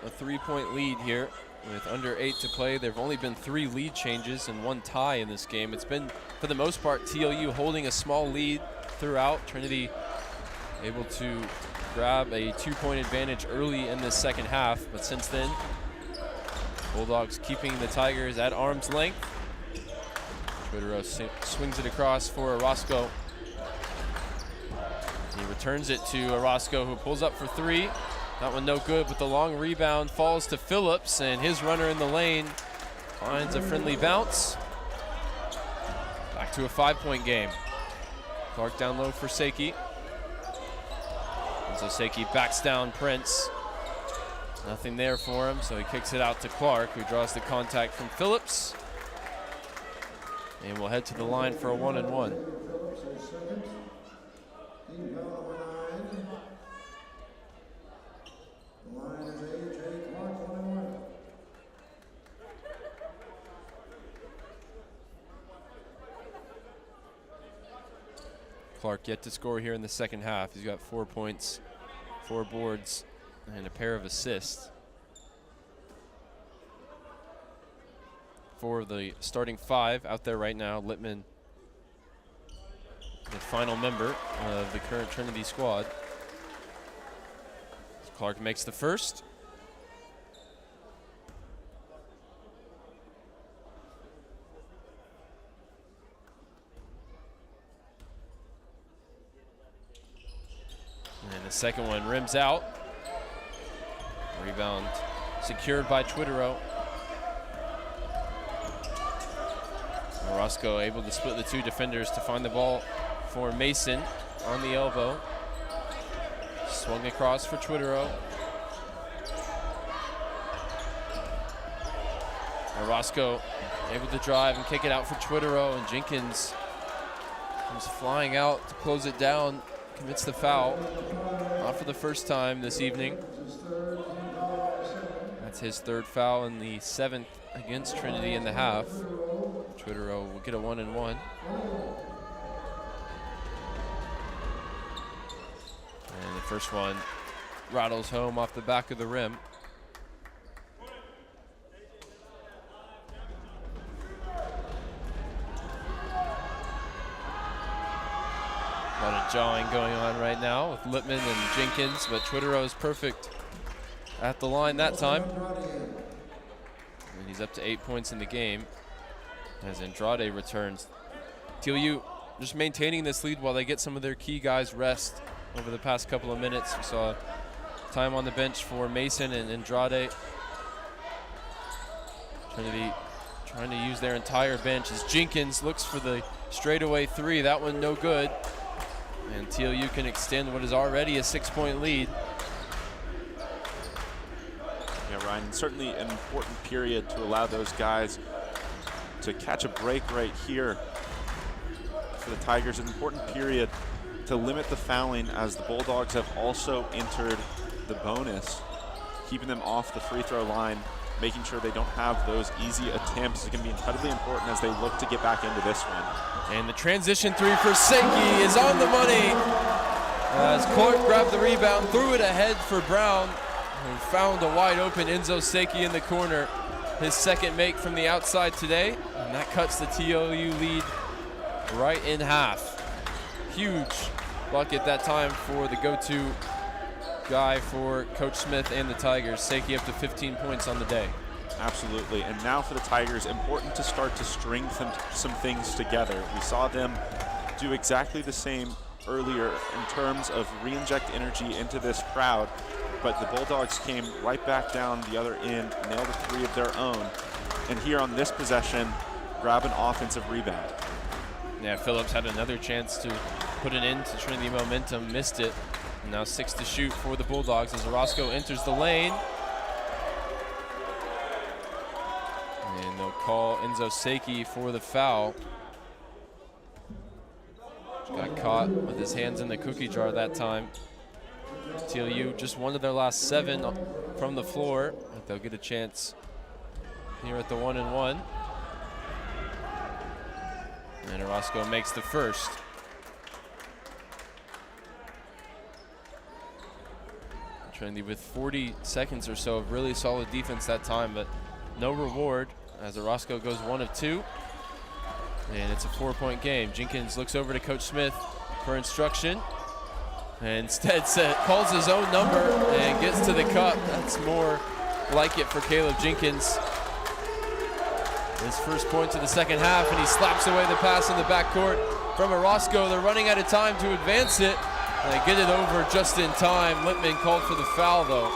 a 3-point lead here with under 8 to play. There have only been 3 lead changes and 1 tie in this game. It's been, for the most part, TLU holding a small lead throughout. Trinity able to grab a 2-point advantage early in this second half, but since then, Bulldogs keeping the Tigers at arm's length. Twitterow swings it across for Orozco. He returns it to Orozco, who pulls up for 3. That one no good, but the long rebound falls to Phillips, and his runner in the lane finds a friendly bounce. Back to a 5-point game. Clark down low for Seiki. And so Seiki backs down Prince. Nothing there for him, so he kicks it out to Clark, who draws the contact from Phillips. And we'll head to the line for a 1-and-1. Clark yet to score here in the second half. He's got 4 points, 4 boards, and a pair of assists. 4 of the starting 5 out there right now. Littman, the final member of the current Trinity squad. Clark makes the first. And the second one rims out. Rebound secured by Twitterow. Orozco able to split the 2 defenders to find the ball for Mason on the elbow. Swung across for Twitterow. Orozco able to drive and kick it out for Twitterow, and Jenkins comes flying out to close it down, commits the foul. Not for the first time this evening. That's his third foul and the 7th against Trinity in the half. Twitterow will get a 1-and-1. And the first one rattles home off the back of the rim. A lot of jawing going on right now with Lippman and Jenkins, but Twitterow is perfect at the line that time. And he's up to 8 points in the game as Andrade returns. TLU just maintaining this lead while they get some of their key guys rest over the past couple of minutes. We saw time on the bench for Mason and Andrade. Trinity trying to use their entire bench as Jenkins looks for the straightaway three. That one no good. And TLU can extend what is already a 6-point lead. Yeah, Ryan, certainly an important period to allow those guys to catch a break right here for the Tigers. An important period to limit the fouling, as the Bulldogs have also entered the bonus, keeping them off the free throw line, making sure they don't have those easy attempts is going to be incredibly important as they look to get back into this one. And the transition three for Sankey is on the money as Clark grabbed the rebound, threw it ahead for Brown, and found a wide open Enzo Sankey in the corner. His second make from the outside today, and that cuts the TLU lead right in half. Huge bucket that time for the go-to guy for Coach Smith and the Tigers. Sankey up to 15 points on the day. Absolutely, and now for the Tigers, important to start to string some things together. We saw them do exactly the same earlier in terms of re-inject energy into this crowd, but the Bulldogs came right back down the other end, nailed a three of their own, and here on this possession, grab an offensive rebound. Yeah, Phillips had another chance to put an end to Trinity momentum, missed it. And now 6 to shoot for the Bulldogs as Orozco enters the lane. And they'll call Enzo Sankey for the foul. Got caught with his hands in the cookie jar that time. TLU just one of their last 7 from the floor. But they'll get a chance here at the 1-and-1. And Orozco makes the first. Trinity with 40 seconds or so of really solid defense that time, but no reward as Orozco goes 1 of 2. And it's a 4-point game. Jenkins looks over to Coach Smith for instruction. And instead calls his own number and gets to the cup. That's more like it for Caleb Jenkins. His first point to the second half, and he slaps away the pass in the backcourt from Orozco. They're running out of time to advance it. And they get it over just in time. Lippman called for the foul, though.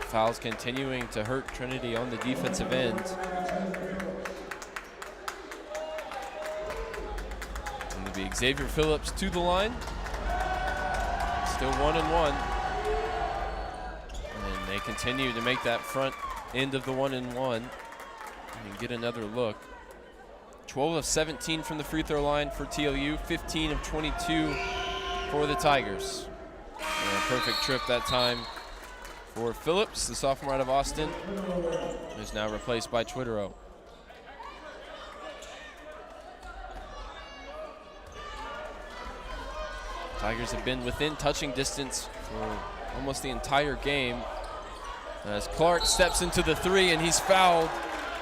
Fouls continuing to hurt Trinity on the defensive end. And it'll be Xavier Phillips to the line. Still 1-and-1. And they continue to make that front end of the 1-and-1 and get another look. 12 of 17 from the free throw line for TLU, 15 of 22 for the Tigers. And a perfect trip that time for Phillips, the sophomore out of Austin, who's now replaced by Twitterow. Tigers have been within touching distance for almost the entire game. As Clark steps into the three and he's fouled.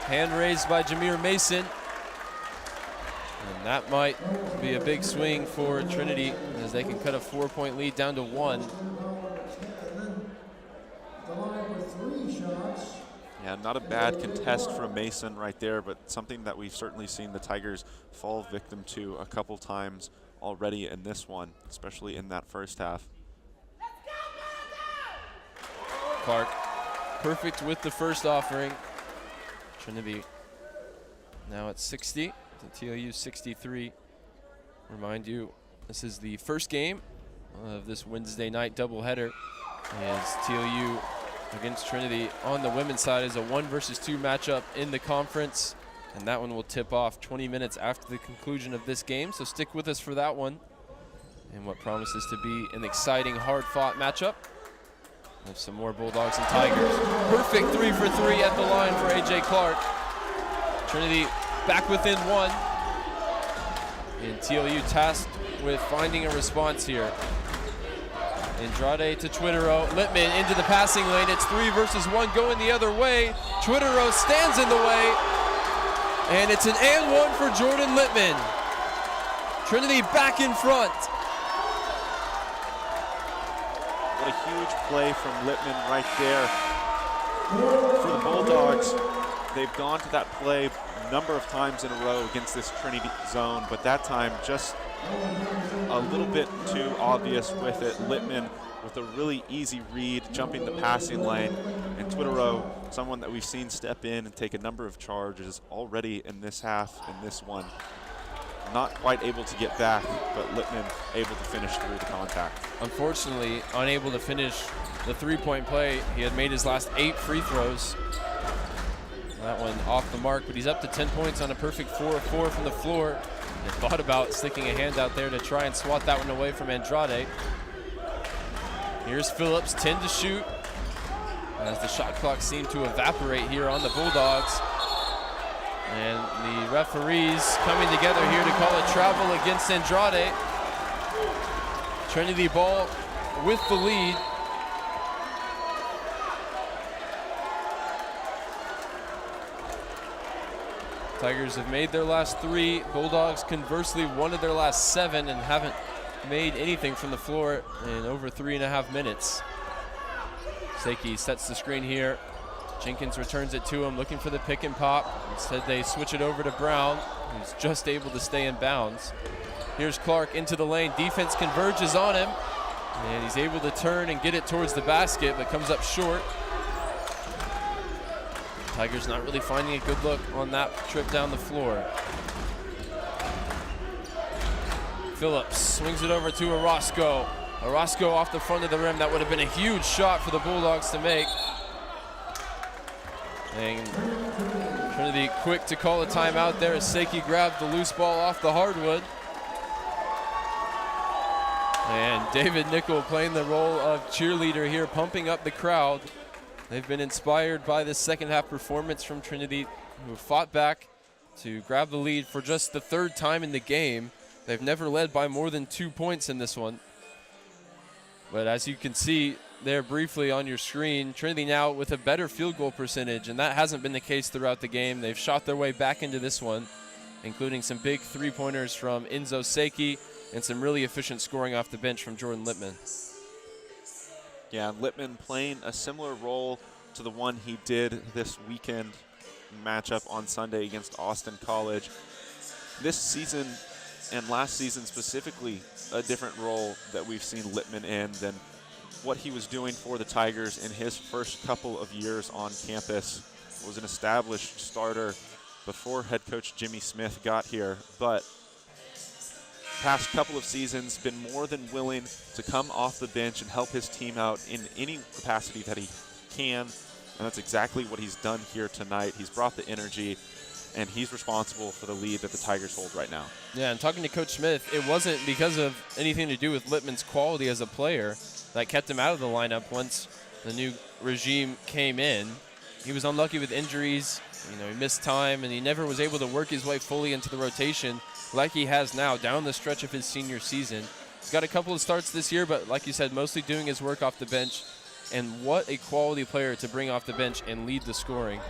Hand raised by Jameer Mason. And that might be a big swing for Trinity as they can cut a 4-point lead down to 1. Yeah, not a bad contest from Mason right there, but something that we've certainly seen the Tigers fall victim to a couple times already in this one, especially in that first half. Clark perfect with the first offering. Trinity now at 60 to TLU 63. Remind you, this is the first game of this Wednesday night doubleheader. As TLU against Trinity on the women's side is a 1 versus 2 matchup in the conference, and that one will tip off 20 minutes after the conclusion of this game, so stick with us for that one and what promises to be an exciting, hard-fought matchup of some more Bulldogs and Tigers. Perfect 3 for 3 at the line for A.J. Clark. Trinity back within 1, and TLU tasked with finding a response here. Andrade to Twitterow. Littman into the passing lane. It's 3 versus 1 going the other way. Twitterow stands in the way. And it's an and 1 for Jordan Littman. Trinity back in front. What a huge play from Littman right there. For the Bulldogs, they've gone to that play a number of times in a row against this Trinity zone, but that time just a little bit too obvious with it. Littman with a really easy read, jumping the passing lane, and Twitterow, someone that we've seen step in and take a number of charges already in this half, in this one. Not quite able to get back, but Littman able to finish through the contact. Unfortunately, unable to finish the 3-point play. He had made his last 8 free throws. That one off the mark, but he's up to 10 points on a perfect 4 of 4 from the floor. And thought about sticking a hand out there to try and swat that one away from Andrade. Here's Phillips, 10 to shoot, as the shot clock seemed to evaporate here on the Bulldogs. And the referees coming together here to call a travel against Andrade. Trinity ball with the lead. Tigers have made their last 3. Bulldogs, conversely, won of their last 7 and haven't made anything from the floor in over 3.5 minutes. Seiki sets the screen here. Jenkins returns it to him, looking for the pick and pop. Instead, they switch it over to Brown, who's just able to stay in bounds. Here's Clark into the lane. Defense converges on him, and he's able to turn and get it towards the basket, but comes up short. Tigers not really finding a good look on that trip down the floor. Phillips swings it over to Orozco. Orozco off the front of the rim. That would have been a huge shot for the Bulldogs to make. And Trinity quick to call a timeout there as Seiki grabbed the loose ball off the hardwood. And David Nickel playing the role of cheerleader here, pumping up the crowd. They've been inspired by this second half performance from Trinity, who have fought back to grab the lead for just the 3rd time in the game. They've never led by more than 2 points in this one. But as you can see there briefly on your screen, Trinity now with a better field goal percentage, and that hasn't been the case throughout the game. They've shot their way back into this one, including some big 3-pointers from Enzo Seiki and some really efficient scoring off the bench from Jordan Littman. Yeah, Littman playing a similar role to the one he did this weekend matchup on Sunday against Austin College. This season and last season specifically, a different role that we've seen Littman in than what he was doing for the Tigers in his first couple of years on campus. Was an established starter before head coach Jimmy Smith got here, but past couple of seasons been more than willing to come off the bench and help his team out in any capacity that he can, and that's exactly what he's done here tonight. He's brought the energy, and he's responsible for the lead that the Tigers hold right now. Yeah, and talking to Coach Smith, it wasn't because of anything to do with Littman's quality as a player that kept him out of the lineup once the new regime came in. He was unlucky with injuries. You know, he missed time, and he never was able to work his way fully into the rotation like he has now down the stretch of his senior season. He's got a couple of starts this year, but like you said, mostly doing his work off the bench. And what a quality player to bring off the bench and lead the scoring.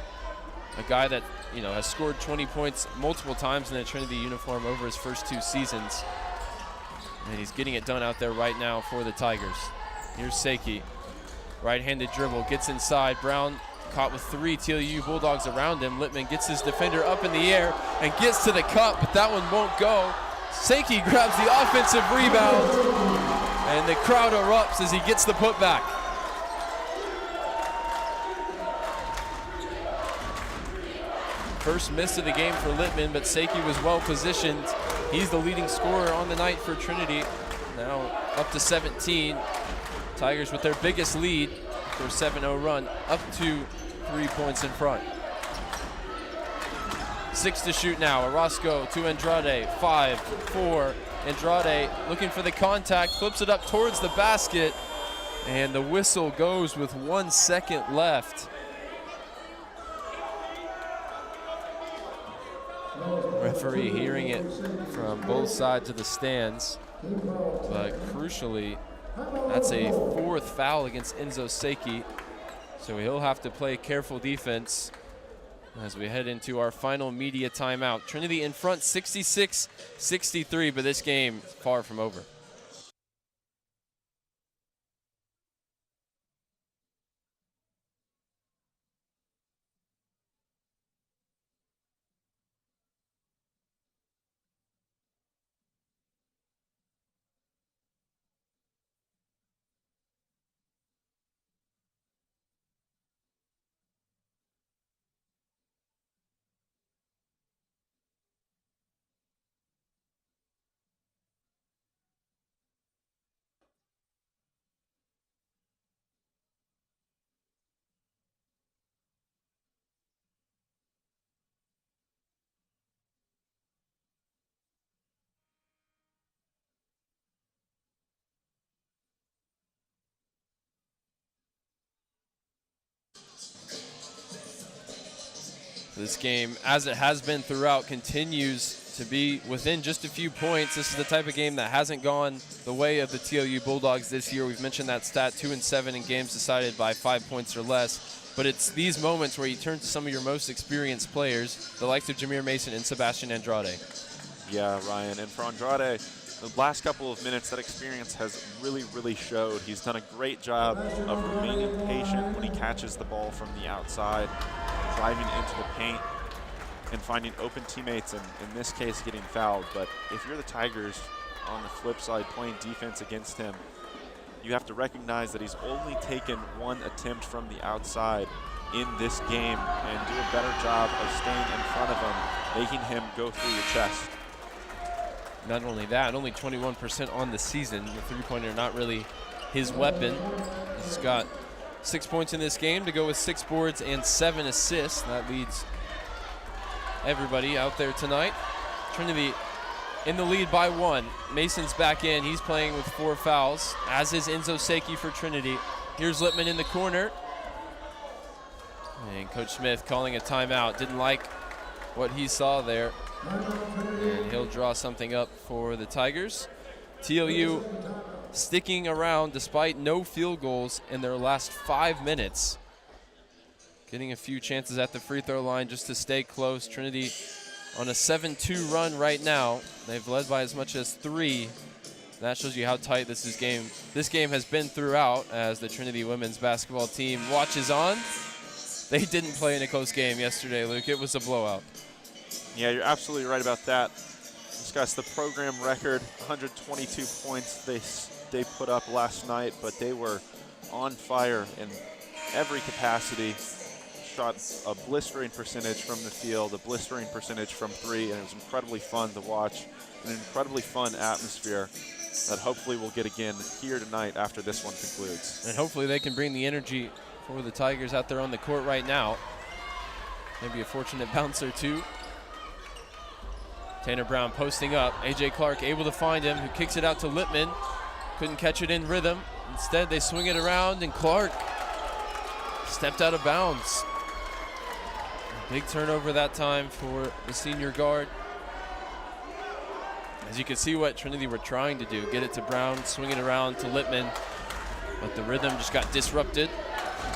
A guy that, you know, has scored 20 points multiple times in a Trinity uniform over his first 2 seasons. And he's getting it done out there right now for the Tigers. Here's Seiki. Right-handed dribble, gets inside. Brown caught with 3 TLU Bulldogs around him. Littman gets his defender up in the air and gets to the cup, but that one won't go. Seiki grabs the offensive rebound, and the crowd erupts as he gets the putback. First miss of the game for Littman, but Seiki was well positioned He's the leading scorer on the night for Trinity. Now up to 17. Tigers with their biggest lead, their 7-0 run, up to 3 points in front. 6 to shoot now. Orozco to Andrade. 5, 4. Andrade looking for the contact, flips it up towards the basket, and the whistle goes with 1 second left. Referee hearing it from both sides of the stands, but crucially, that's a 4th foul against Enzo Seiki, so he'll have to play careful defense as we head into our final media timeout. Trinity in front 66-63, but this game far from over. This game, as it has been throughout, continues to be within just a few points. This is the type of game that hasn't gone the way of the TLU Bulldogs this year. We've mentioned that stat, 2-7 in games decided by 5 points or less. But it's these moments where you turn to some of your most experienced players, the likes of Jameer Mason and Sebastian Andrade. Yeah, Ryan, and for Andrade, the last couple of minutes, that experience has really showed. He's done a great job of remaining patient when he catches the ball from the outside, driving into the paint and finding open teammates, and in this case getting fouled. But if you're the Tigers on the flip side playing defense against him, you have to recognize that he's only taken 1 attempt from the outside in this game, and do a better job of staying in front of him, making him go through your chest. Not only that, only 21% on the season. The three-pointer not really his weapon. He's got 6 points in this game to go with 6 boards and 7 assists. That leads everybody out there tonight. Trinity in the lead by 1. Mason's back in. He's playing with 4 fouls, as is Enzo Seiki for Trinity. Here's Lippman in the corner. And Coach Smith calling a timeout. Didn't like what he saw there. And he'll draw something up for the Tigers. TLU sticking around despite no field goals in their last 5 minutes. Getting a few chances at the free throw line just to stay close. Trinity on a 7-2 run right now. They've led by as much as 3. That shows you how tight this game has been throughout, as the Trinity women's basketball team watches on. They didn't play in a close game yesterday, Luke. It was a blowout. Yeah, you're absolutely right about that. Discuss the program record, 122 points they put up last night, but they were on fire in every capacity. Shot a blistering percentage from the field, a blistering percentage from 3, and it was incredibly fun to watch, an incredibly fun atmosphere that hopefully we'll get again here tonight after this one concludes. And hopefully they can bring the energy for the Tigers out there on the court right now. Maybe a fortunate bounce or two. Tanner Brown posting up. A.J. Clark able to find him, who kicks it out to Lippman. Couldn't catch it in rhythm. Instead, they swing it around, and Clark stepped out of bounds. A big turnover that time for the senior guard. As you can see what Trinity were trying to do, get it to Brown, swing it around to Lippman, but the rhythm just got disrupted,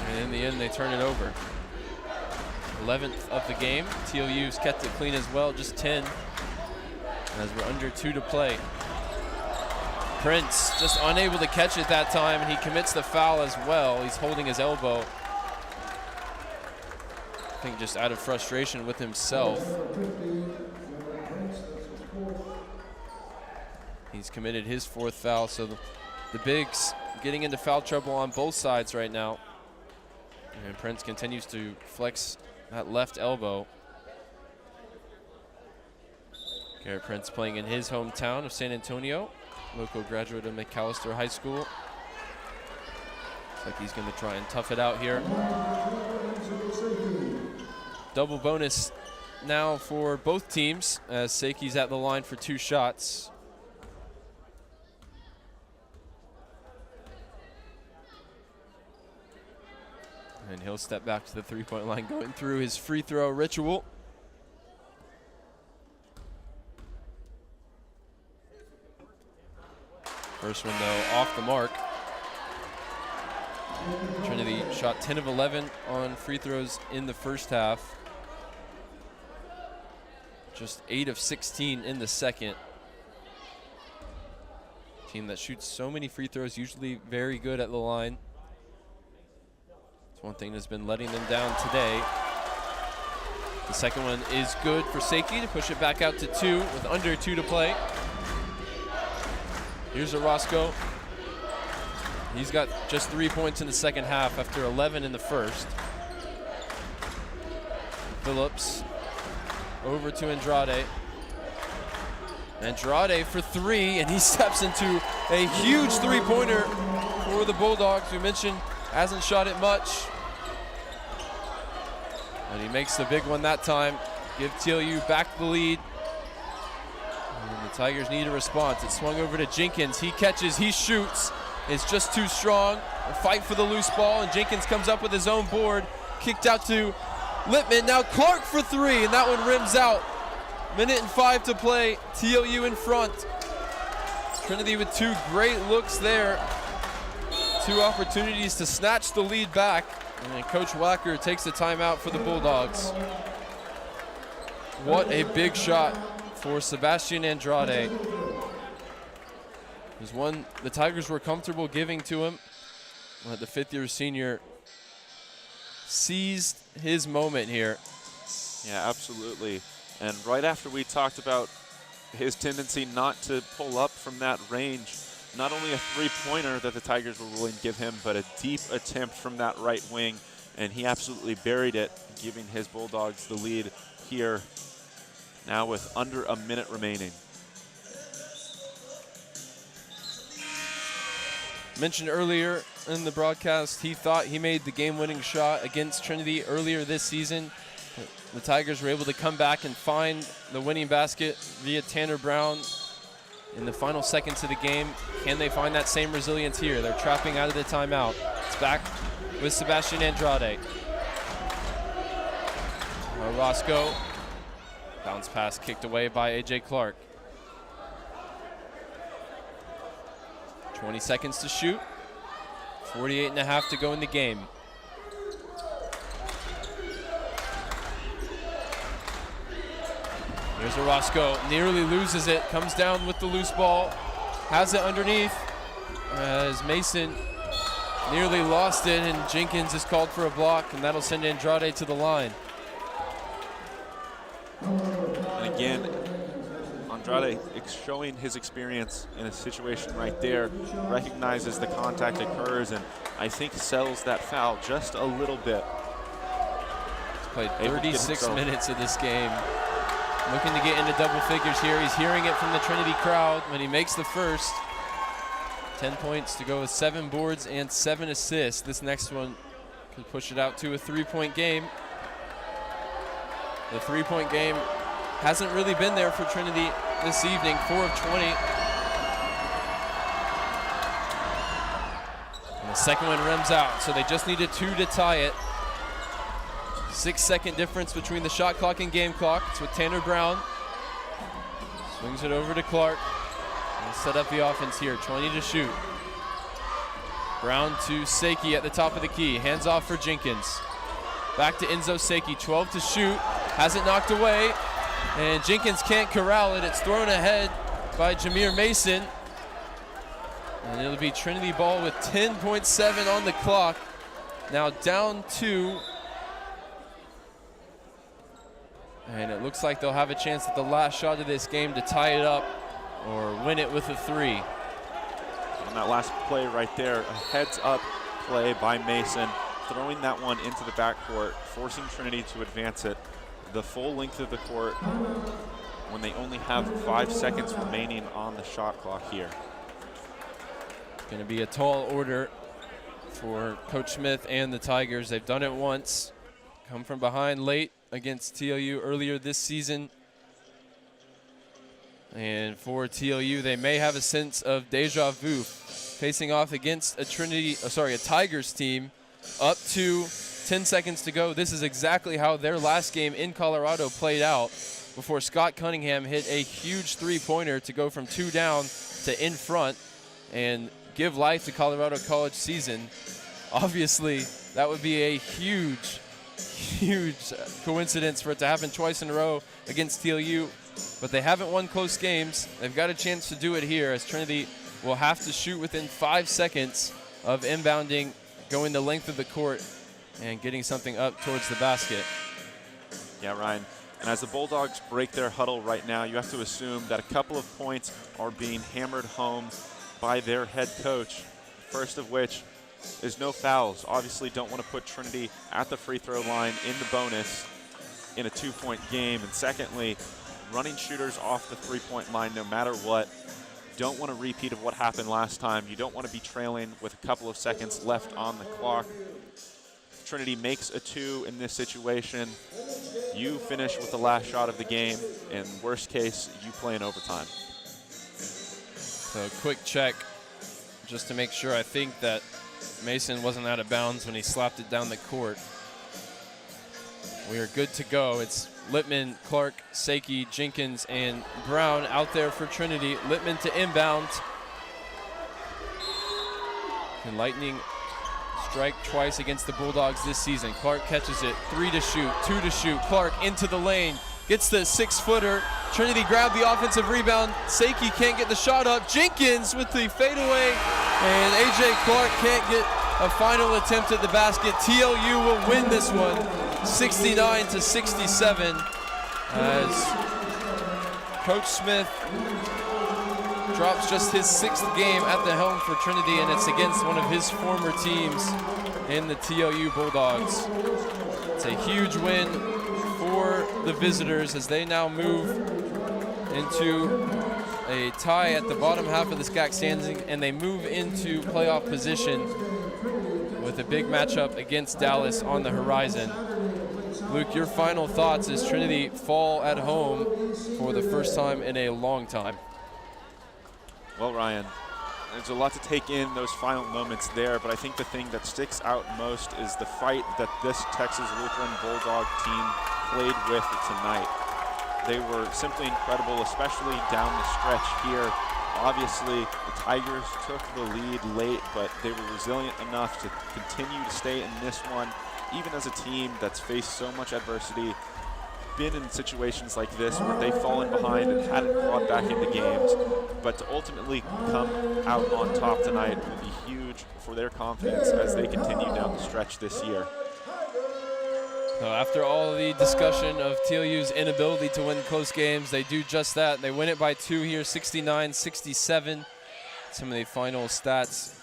and in the end, they turn it over. 11th of the game. TLU's kept it clean as well, just 10. As we're under 2 to play. Prince just unable to catch it that time, and he commits the foul as well. He's holding his elbow. I think just out of frustration with himself. He's committed his 4th foul, so the bigs getting into foul trouble on both sides right now. And Prince continues to flex that left elbow. Garrett Prince playing in his hometown of San Antonio, local graduate of McAllister High School. Looks like he's going to try and tough it out here. Double bonus now for both teams as Seiki's at the line for 2 shots. And he'll step back to the three-point line going through his free throw ritual. First one, though, off the mark. Trinity shot 10 of 11 on free throws in the first half. Just 8 of 16 in the second. Team that shoots so many free throws, usually very good at the line. It's one thing that's been letting them down today. The second one is good for Seiki to push it back out to 2 with under 2 to play. Here's Orozco. He's got just 3 points in the second half after 11 in the first. Phillips over to Andrade. Andrade for 3, and he steps into a huge three-pointer for the Bulldogs. We mentioned hasn't shot it much. And he makes the big one that time. Give TLU back the lead. And the Tigers need a response. It swung over to Jenkins. He catches, he shoots. It's just too strong. A fight for the loose ball, and Jenkins comes up with his own board. Kicked out to Lippman. Now Clark for 3, and that one rims out. 1:05 to play. TLU in front. Trinity with 2 great looks there. 2 opportunities to snatch the lead back. And Coach Wacker takes the timeout for the Bulldogs. What a big shot for Sebastian Andrade. It was one the Tigers were comfortable giving to him. But the 5th-year senior seized his moment here. Yeah, absolutely. And right after we talked about his tendency not to pull up from that range, not only a three-pointer that the Tigers were willing to give him, but a deep attempt from that right wing, and he absolutely buried it, giving his Bulldogs the lead here now with under a minute remaining. Mentioned earlier in the broadcast, he thought he made the game-winning shot against Trinity earlier this season. The Tigers were able to come back and find the winning basket via Tanner Brown in the final seconds of the game. Can they find that same resilience here? They're trapping out of the timeout. It's back with Sebastian Andrade. Orozco. Bounce pass kicked away by A.J. Clark. 20 seconds to shoot. 48.5 to go in the game. Here's Orozco, nearly loses it, comes down with the loose ball, has it underneath as Mason nearly lost it, and Jenkins is called for a block, and that'll send Andrade to the line. And again, Andrade showing his experience in a situation right there, recognizes the contact occurs, and I think sells that foul just a little bit. He's played 36 minutes of this game. Looking to get into double figures here. He's hearing it from the Trinity crowd when he makes the first. 10 points to go with 7 boards and 7 assists. This next one could push it out to a 3-point game. The 3-point game hasn't really been there for Trinity this evening. 4 of 20. And the second one rims out, so they just needed 2 to tie it. 6-second difference between the shot clock and game clock. It's with Tanner Brown. Swings it over to Clark. And set up the offense here. 20 to shoot. Brown to Seiki at the top of the key. Hands off for Jenkins. Back to Enzo Seiki. 12 to shoot. Has it knocked away. And Jenkins can't corral it. It's thrown ahead by Jameer Mason. And it'll be Trinity ball with 10.7 on the clock. Now down 2. And it looks like they'll have a chance at the last shot of this game to tie it up or win it with a 3. On that last play right there, a heads-up play by Mason, throwing that one into the backcourt, forcing Trinity to advance it the full length of the court. when they only have 5 seconds remaining on the shot clock here. Going to be a tall order for Coach Smith and the Tigers. They've done it once, come from behind late against TLU earlier this season. And for TLU, they may have a sense of deja vu, facing off against a Tigers team up to 10 seconds to go. This is exactly how their last game in Colorado played out before Scott Cunningham hit a huge three-pointer to go from 2 down to in front and give life to Colorado College season. Obviously, that would be a huge coincidence for it to happen twice in a row against TLU, but they haven't won close games. They've got a chance to do it here, as Trinity will have to shoot within 5 seconds of inbounding, going the length of the court and getting something up towards the basket. Yeah, Ryan. And as the Bulldogs break their huddle right now, you have to assume that a couple of points are being hammered home by their head coach, first of which is no fouls. Obviously don't want to put Trinity at the free throw line in the bonus in a 2-point game. And secondly, running shooters off the 3-point line no matter what. Don't want a repeat of what happened last time. You don't want to be trailing with a couple of seconds left on the clock. Trinity makes a 2 in this situation. You finish with the last shot of the game. In worst case, you play in overtime. So quick check just to make sure. I think that Mason wasn't out of bounds when he slapped it down the court. We are good to go. It's Littman, Clark, Seiki, Jenkins, and Brown out there for Trinity. Littman to inbound. And Lightning strike twice against the Bulldogs this season. Clark catches it, 3 to shoot, 2 to shoot. Clark into the lane, gets the 6-footer. Trinity grabbed the offensive rebound. Seiki can't get the shot up. Jenkins with the fadeaway, and A.J. Clark can't get a final attempt at the basket. TLU will win this one, 69-67, as Coach Smith drops just his 6th game at the helm for Trinity, and it's against one of his former teams in the TLU Bulldogs. It's a huge win for the visitors as they now move into a tie at the bottom half of the SCAC standings, and they move into playoff position with a big matchup against Dallas on the horizon. Luke, your final thoughts as Trinity fall at home for the first time in a long time. Well, Ryan, there's a lot to take in those final moments there, but I think the thing that sticks out most is the fight that this Texas Lutheran Bulldog team played with tonight. They were simply incredible, especially down the stretch here. Obviously, the Tigers took the lead late, but they were resilient enough to continue to stay in this one, even as a team that's faced so much adversity, been in situations like this where they've fallen behind and hadn't clawed back into games. But to ultimately come out on top tonight will be huge for their confidence as they continue down the stretch this year. So after all the discussion of TLU's inability to win close games, they do just that. They win it by 2 here, 69-67. Some of the final stats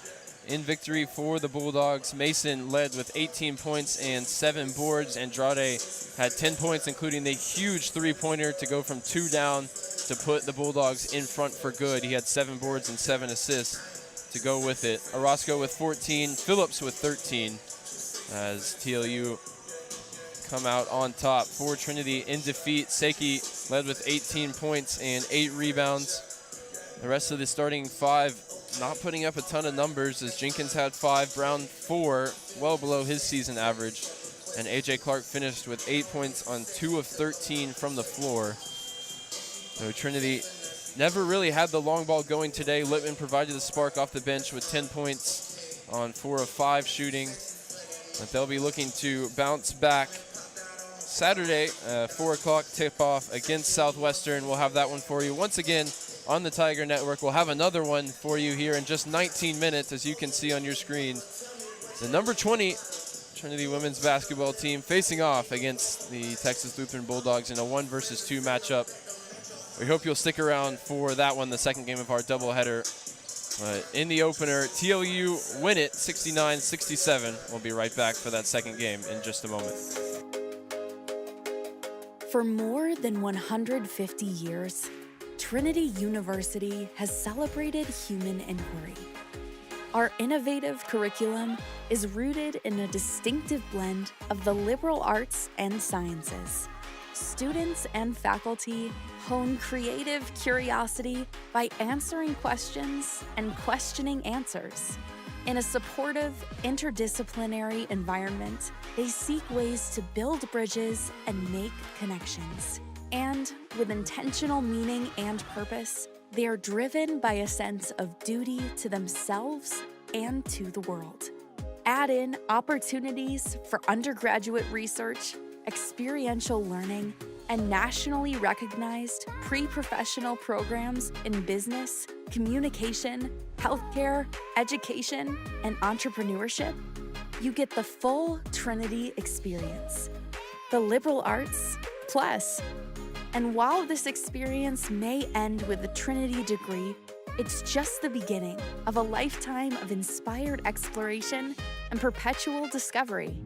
in victory for the Bulldogs. Mason led with 18 points and 7 boards. Andrade had 10 points, including the huge three-pointer to go from 2 down to put the Bulldogs in front for good. He had 7 boards and 7 assists to go with it. Orozco with 14, Phillips with 13, as TLU come out on top. For Trinity in defeat, Seiki led with 18 points and 8 rebounds. The rest of the starting 5 not putting up a ton of numbers, as Jenkins had 5, Brown 4, well below his season average. And A.J. Clark finished with 8 points on 2 of 13 from the floor. So Trinity never really had the long ball going today. Littman provided the spark off the bench with 10 points on 4 of 5 shooting. But they'll be looking to bounce back Saturday, 4 o'clock tip-off against Southwestern. We'll have that one for you once again on the Tiger Network. We'll have another one for you here in just 19 minutes, as you can see on your screen. The number 20 Trinity women's basketball team facing off against the Texas Lutheran Bulldogs in a 1-versus-2 matchup. We hope you'll stick around for that one, the second game of our doubleheader. But in the opener, TLU win it 69-67. We'll be right back for that second game in just a moment. For more than 150 years, Trinity University has celebrated human inquiry. Our innovative curriculum is rooted in a distinctive blend of the liberal arts and sciences. Students and faculty hone creative curiosity by answering questions and questioning answers. In a supportive, interdisciplinary environment, they seek ways to build bridges and make connections. And with intentional meaning and purpose, they are driven by a sense of duty to themselves and to the world. Add in opportunities for undergraduate research, experiential learning, and nationally recognized pre-professional programs in business, communication, healthcare, education, and entrepreneurship, you get the full Trinity experience. The liberal arts plus. And while this experience may end with a Trinity degree, it's just the beginning of a lifetime of inspired exploration and perpetual discovery.